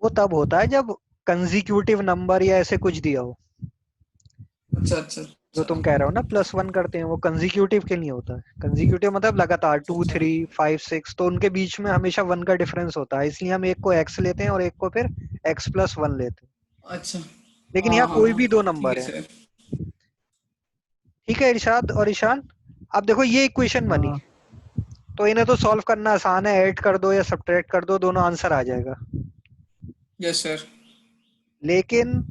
Speaker 1: वो तब होता है जब कंसेक्यूटिव नंबर या ऐसे कुछ दिया हो।
Speaker 2: अच्छा अच्छा
Speaker 1: जो तुम कह रहे हो ना +1 करते हैं, वो कंसेक्यूटिव के लिए होता है। कंसेक्यूटिव मतलब लगातार 2, 3, 5, 6, तो उनके बीच में हमेशा 1 का डिफरेंस होता है, इसलिए हम एक को x लेते हैं और एक को फिर x + 1 लेते हैं।
Speaker 2: अच्छा।
Speaker 1: लेकिन
Speaker 2: हाँ
Speaker 1: यहाँ
Speaker 2: हाँ
Speaker 1: कोई
Speaker 2: हाँ,
Speaker 1: भी 2
Speaker 2: ठीक
Speaker 1: नंबर
Speaker 2: है
Speaker 1: है।
Speaker 2: सर।
Speaker 1: ठीक है इरशाद और ईशान, अब देखो ये इक्वेशन बनी,
Speaker 4: हाँ।
Speaker 1: तो इन्हें तो सॉल्व करना आसान है, ऐड कर दो या सब्ट्रैक्ट कर दो, दोनों आंसर आ जाएगा।
Speaker 2: Yes sir.
Speaker 1: लेकिन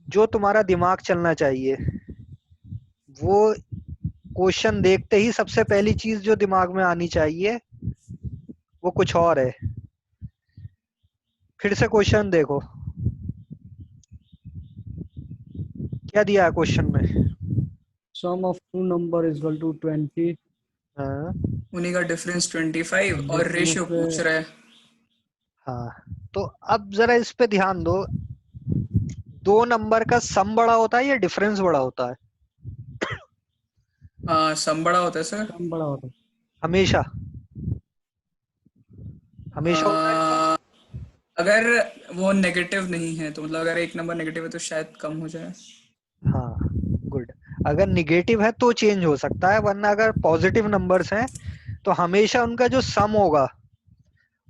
Speaker 1: जो तुम्हारा दिमाग चलना चाहिए, वो क्वेश्चन देखते ही सबसे पहली चीज जो दिमाग में आनी चाहिए वो कुछ और है। फिर से क्वेश्चन देखो, क्या दिया है क्वेश्चन में?
Speaker 4: सम ऑफ 2 नंबर = 20।
Speaker 1: हाँ,
Speaker 2: उन्हीं का डिफरेंस 25 और
Speaker 4: डिफरेंस
Speaker 2: रेशियो पूछ रहा है
Speaker 1: हाँ, तो अब जरा इस पे ध्यान दो, दो नंबर का सम बड़ा होता है या डिफरेंस बड़ा होता है?
Speaker 2: हाँ, सम बड़ा होता है सर।
Speaker 4: कम बड़ा होता है।
Speaker 1: हमेशा हमेशा होता है ऐसा?
Speaker 2: अ, अगर वो नेगेटिव नहीं है तो, मतलब अगर एक नंबर नेगेटिव है तो शायद कम हो जाए।
Speaker 1: हाँ, गुड। अगर निगेटिव है तो चेंज हो सकता है, वरना अगर पॉजिटिव नंबर्स हैं तो हमेशा उनका जो सम होगा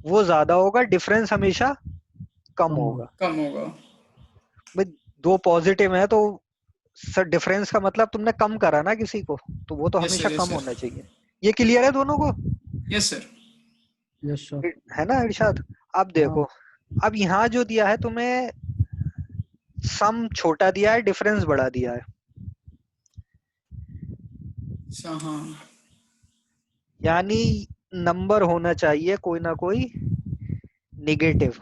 Speaker 1: वो ज्यादा होगा, डिफरेंस हमेशा कम
Speaker 4: कम
Speaker 1: होगा।
Speaker 4: होगा।
Speaker 2: कम होगा।
Speaker 1: भाई, दो पॉजिटिव है तो सर डिफरेंस का मतलब तुमने कम करा ना किसी को, तो वो तो
Speaker 2: यस
Speaker 1: हमेशा
Speaker 2: सर,
Speaker 1: कम
Speaker 2: यस सर,
Speaker 1: होना चाहिए। ये क्लियर है दोनों को?
Speaker 2: Yes sir.
Speaker 4: Yes sir.
Speaker 1: है ना इरशाद? अब
Speaker 4: हाँ।
Speaker 1: देखो, अब यहाँ जो दिया है तुम्हें, सम छोटा दिया है, डिफरेंस बड़ा दिया है,
Speaker 2: अच्छा, हाँ।
Speaker 1: यानी नंबर होना चाहिए कोई ना कोई निगेटिव।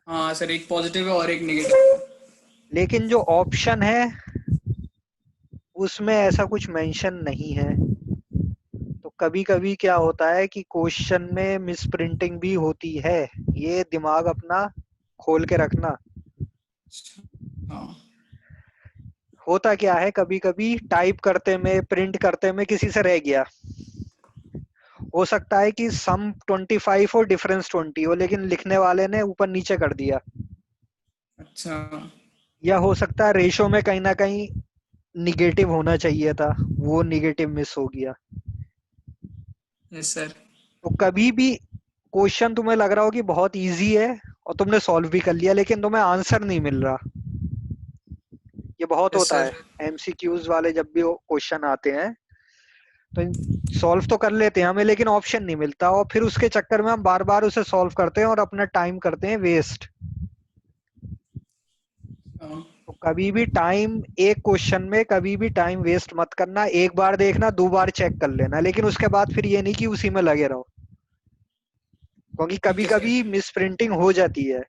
Speaker 2: हाँ सर, एक पॉजिटिव है और एक नेगेटिव।
Speaker 1: लेकिन जो ऑप्शन है उसमें ऐसा कुछ मेंशन नहीं है। तो कभी कभी क्या होता है कि क्वेश्चन में मिस प्रिंटिंग भी होती है, ये दिमाग अपना खोल के रखना।
Speaker 2: हाँ।
Speaker 1: होता क्या है, कभी कभी टाइप करते में, प्रिंट करते में किसी से रह गया, हो सकता है कि सम 25 हो, डिफरेंस 20 हो, लेकिन लिखने वाले ने ऊपर नीचे कर दिया।
Speaker 2: अच्छा।
Speaker 1: या हो सकता है रेशो में कहीं ना कहीं निगेटिव होना चाहिए था, वो निगेटिव मिस हो गया।
Speaker 2: Yes sir.
Speaker 1: तो कभी भी क्वेश्चन तुम्हें लग रहा हो कि बहुत इजी है और तुमने सॉल्व भी कर लिया, लेकिन तुम्हें आंसर नहीं मिल रहा, ये बहुत
Speaker 2: यस
Speaker 1: होता
Speaker 2: सर।
Speaker 1: है। एमसीक्यूज वाले जब भी क्वेश्चन आते हैं तो सॉल्व तो कर लेते हैं हमें, लेकिन ऑप्शन नहीं मिलता, और फिर उसके चक्कर में हम बार बार उसे सॉल्व करते हैं और अपना टाइम करते हैं वेस्ट।
Speaker 2: हाँ।
Speaker 1: तो कभी भी टाइम, एक क्वेश्चन में कभी भी टाइम वेस्ट मत करना, एक बार देखना, दो बार चेक कर लेना, लेकिन उसके बाद फिर ये नहीं कि उसी में लगे रहो, क्योंकि
Speaker 2: ठीक
Speaker 1: कभी
Speaker 2: है सर।
Speaker 1: कभी मिस प्रिंटिंग हो जाती है।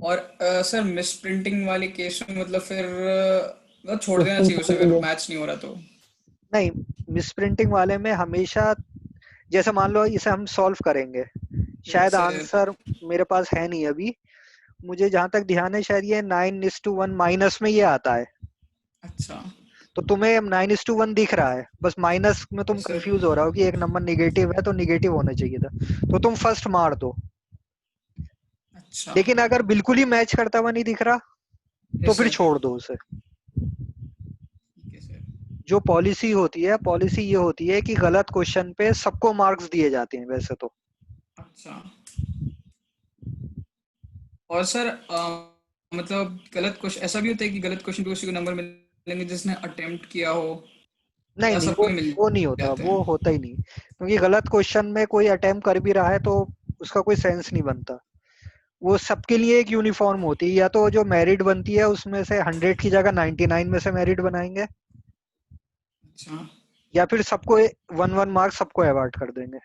Speaker 2: और सर, मिस प्रिंटिंग वाले केस में मतलब फिर मतलब छोड़ देना
Speaker 4: क्वेश्चन
Speaker 2: चाहिए उसे अगर
Speaker 4: छोड़ेंगे।
Speaker 2: मैच नहीं हो रहा तो।
Speaker 1: नहीं, मिस प्रिंटिंग वाले में हमेशा, जैसे मान लो इसे हम सॉल्व करेंगे, शायद
Speaker 2: यस सर।
Speaker 1: आंसर मेरे पास है नहीं अभी, मुझे जहां तक ध्यान है शायद ये 9:1 माइनस में ये आता है।
Speaker 2: अच्छा।
Speaker 1: तो तुम्हें 9:1 दिख रहा है, बस माइनस में तुम
Speaker 2: यस सर।
Speaker 1: कंफ्यूज हो रहा हो कि एक नंबर निगेटिव है तो निगेटिव होना चाहिए था, तो तुम फर्स्ट मार दो।
Speaker 2: अच्छा।
Speaker 1: लेकिन अगर बिल्कुल ही मैच करता हुआ नहीं दिख रहा तो
Speaker 2: यस
Speaker 1: फिर
Speaker 2: सर।
Speaker 1: छोड़ दो उसे।
Speaker 2: ठीक है सर।
Speaker 1: जो पॉलिसी होती है, पॉलिसी ये होती है कि गलत क्वेश्चन पे सबको मार्क्स दिए जाते हैं वैसे तो।
Speaker 2: अच्छा। और सर मतलब गलत क्वेश्चन ऐसा भी होता है कि गलत क्वेश्चन पे उसी को नंबर मिलेंगे जिसने अटेम्प्ट किया हो,
Speaker 1: नहीं
Speaker 2: या
Speaker 1: नहीं,
Speaker 2: सबको ही मिल
Speaker 1: वो नहीं होता,
Speaker 2: जाते
Speaker 1: वो
Speaker 2: हैं?
Speaker 1: होता ही नहीं, क्योंकि गलत क्वेश्चन में कोई अटेम्प्ट कर भी रहा है तो उसका कोई सेंस नहीं बनता। वो सबके लिए एक यूनिफॉर्म होती है, या तो जो मेरिट बनती है उसमें से 100 की जगह 99 में से मेरिट बनाएंगे,
Speaker 2: अच्छा।
Speaker 1: या फिर सबको 1-1 मार्क्स सबको अवार्ड कर देंगे।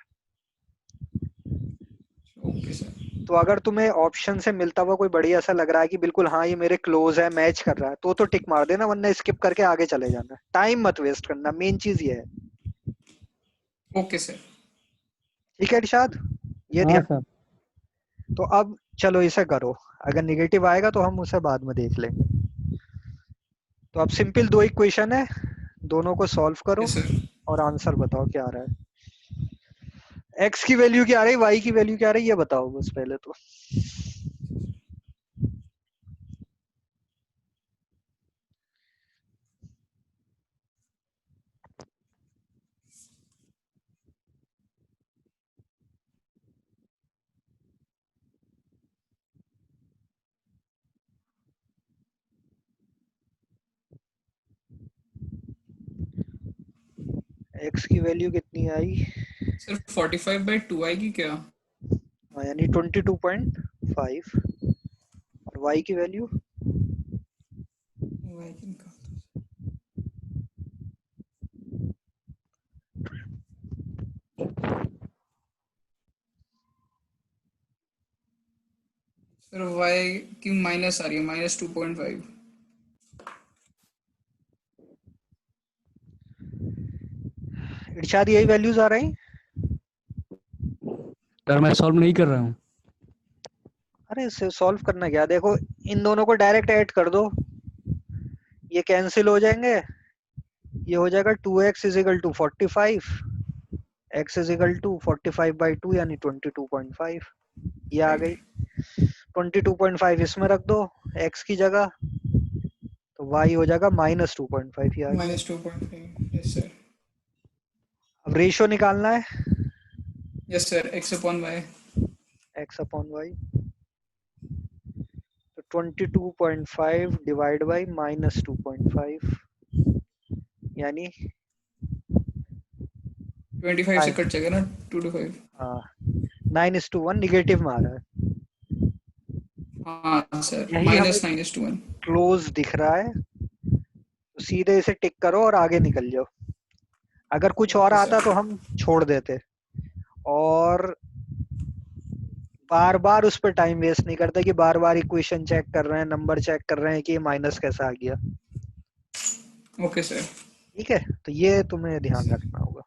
Speaker 2: Okay sir.
Speaker 1: तो अगर तुम्हें ऑप्शन से मिलता हुआ कोई बढ़िया सा लग रहा है कि बिल्कुल हाँ ये मेरे क्लोज है, मैच कर रहा है, तो टिक मार देना, वरना स्किप करके आगे चले जाना, टाइम मत वेस्ट करना, मेन चीज ये है।
Speaker 2: Okay sir.
Speaker 1: ठीक है इरशाद, ये
Speaker 4: हाँ
Speaker 1: ध्यान।
Speaker 4: सर।
Speaker 1: तो अब चलो इसे करो, अगर निगेटिव आएगा तो हम उसे बाद में देख लेंगे। तो अब सिंपल दो इक्वेशन है, दोनों को सॉल्व करो
Speaker 2: यस सर।
Speaker 1: और आंसर बताओ क्या आ रहा है। एक्स की वैल्यू क्या आ रही है, वाई की वैल्यू क्या आ रही है, ये बताओ बस पहले तो। एक्स की वैल्यू कितनी आई?
Speaker 2: सर 45/2 आएगी क्या?
Speaker 1: हाँ, यानी 22.5। और वाई की वैल्यू?
Speaker 2: वो आई थिंक कहा था। सर वाई की माइनस आ रही है, -2.5।
Speaker 1: इरशाद यही वैल्यूज आ रही?
Speaker 4: सर मैं सॉल्व नहीं कर रहा हूँ।
Speaker 1: अरे इसे सॉल्व करना क्या, देखो इन दोनों को डायरेक्ट ऐड कर दो, ये कैंसिल हो जाएंगे, ये हो जाएगा 2x is equal to 45, x is equal to 45/2 यानी 22.5, ये आ गई। 22.5 इसमें रख दो x की जगह, तो y हो जाएगा -2.5, ये आ गया।
Speaker 2: -2.5, यस सर।
Speaker 1: अब रेशियो निकालना है,
Speaker 2: yes sir, x/y।
Speaker 1: x upon y, तो 22.5 डिवाइड बाई -2.5 यानी
Speaker 2: 25 से
Speaker 1: 9।
Speaker 2: कट जाएगा ना, 2 to 5।
Speaker 1: हाँ 9:1 निगेटिव में आ रहा है,
Speaker 2: हाँ सर,
Speaker 1: यही हमें
Speaker 2: -9:1।
Speaker 1: क्लोज दिख रहा है, तो सीधे इसे टिक करो और आगे निकल जाओ। अगर कुछ और
Speaker 2: ओके
Speaker 1: आता
Speaker 2: सर।
Speaker 1: तो हम छोड़ देते, और बार बार उस पर टाइम वेस्ट नहीं करते कि बार बार इक्वेशन चेक कर रहे हैं, नंबर चेक कर रहे हैं कि ये माइनस कैसा आ गया।
Speaker 2: Okay sir.
Speaker 1: ठीक है, तो ये तुम्हें ध्यान रखना होगा।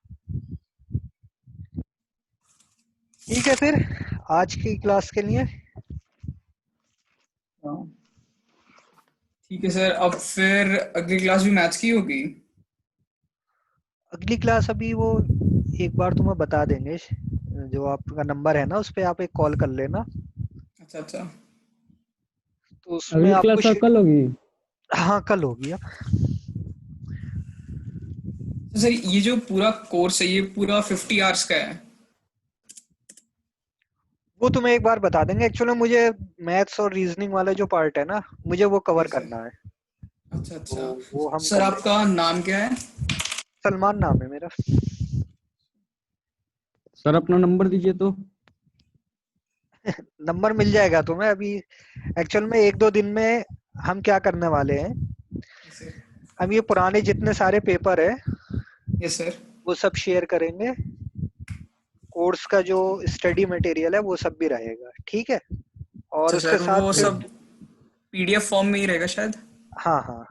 Speaker 1: ठीक है, फिर आज की क्लास के लिए
Speaker 2: हाँ ठीक है सर, अब फिर अगली क्लास भी मैथ्स की होगी।
Speaker 1: अगली क्लास अभी वो एक बार तुम्हें बता देंगे, जो आपका नंबर है ना उस पे आप एक कॉल कर लेना,
Speaker 2: अच्छा अच्छा।
Speaker 1: तो उसमें
Speaker 4: अगली
Speaker 1: आपको
Speaker 4: क्लास कल होगी?
Speaker 1: हाँ कल होगी। अब
Speaker 2: तो सर ये जो पूरा कोर्स है, ये पूरा 50 आवर्स का है?
Speaker 1: वो तुम्हें एक बार बता देंगे, एक्चुअली मुझे मैथ्स और रीजनिंग वाला जो पार्ट है ना, मुझे वो कवर
Speaker 2: यस सर।
Speaker 1: करना है,
Speaker 2: अच्छा
Speaker 1: तो
Speaker 2: अच्छा।
Speaker 1: वो हम
Speaker 2: सर
Speaker 1: कर
Speaker 2: आपका
Speaker 1: लेंगे।
Speaker 2: नाम क्या है?
Speaker 1: सलमान नाम है मेरा।
Speaker 4: सर अपना नंबर दीजिए तो।
Speaker 1: नंबर मिल जाएगा तुम्हें अभी, एक्चुअल में 1-2 दिन में हम क्या करने वाले हैं,
Speaker 2: यस सर।
Speaker 1: हम ये पुराने जितने सारे पेपर है
Speaker 2: यस सर।
Speaker 1: वो सब शेयर करेंगे, कोर्स का जो स्टडी मटेरियल है वो सब भी रहेगा, ठीक है। और
Speaker 2: अच्छा
Speaker 1: उसके
Speaker 2: सर,
Speaker 1: साथ
Speaker 2: वो
Speaker 1: फिर
Speaker 2: सब पीडीएफ फॉर्म में ही रहेगा शायद?
Speaker 1: हाँ हाँ,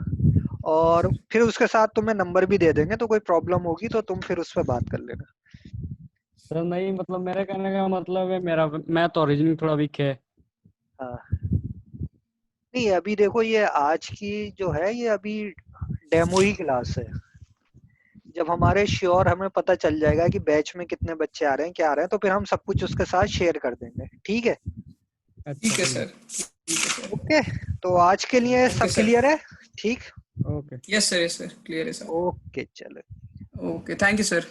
Speaker 1: और फिर उसके साथ तुम्हें नंबर भी दे देंगे, तो कोई प्रॉब्लम होगी तो तुम फिर उस पर बात कर लेना।
Speaker 4: सर नहीं, मतलब मेरे कहने का मतलब है, मेरा मैथ और रीजनिंग थोड़ा वीक है।
Speaker 1: हाँ नहीं, अभी देखो ये आज की जो है ये अभी डेमो ही क्लास है, जब हमारे श्योर हमें पता चल जाएगा कि बैच में कितने बच्चे आ रहे हैं क्या आ रहे हैं, तो फिर हम सब कुछ उसके साथ शेयर कर देंगे, ठीक है।
Speaker 2: ठीक है
Speaker 4: अच्छा
Speaker 2: सर, ठीक है सर।
Speaker 1: ओके, तो आज के लिए
Speaker 2: ओके
Speaker 1: सब
Speaker 2: सर।
Speaker 1: क्लियर है, ठीक।
Speaker 4: ओके।
Speaker 2: यस सर, क्लियर है सर।
Speaker 1: ओके चलो।
Speaker 2: Okay, thank you sir.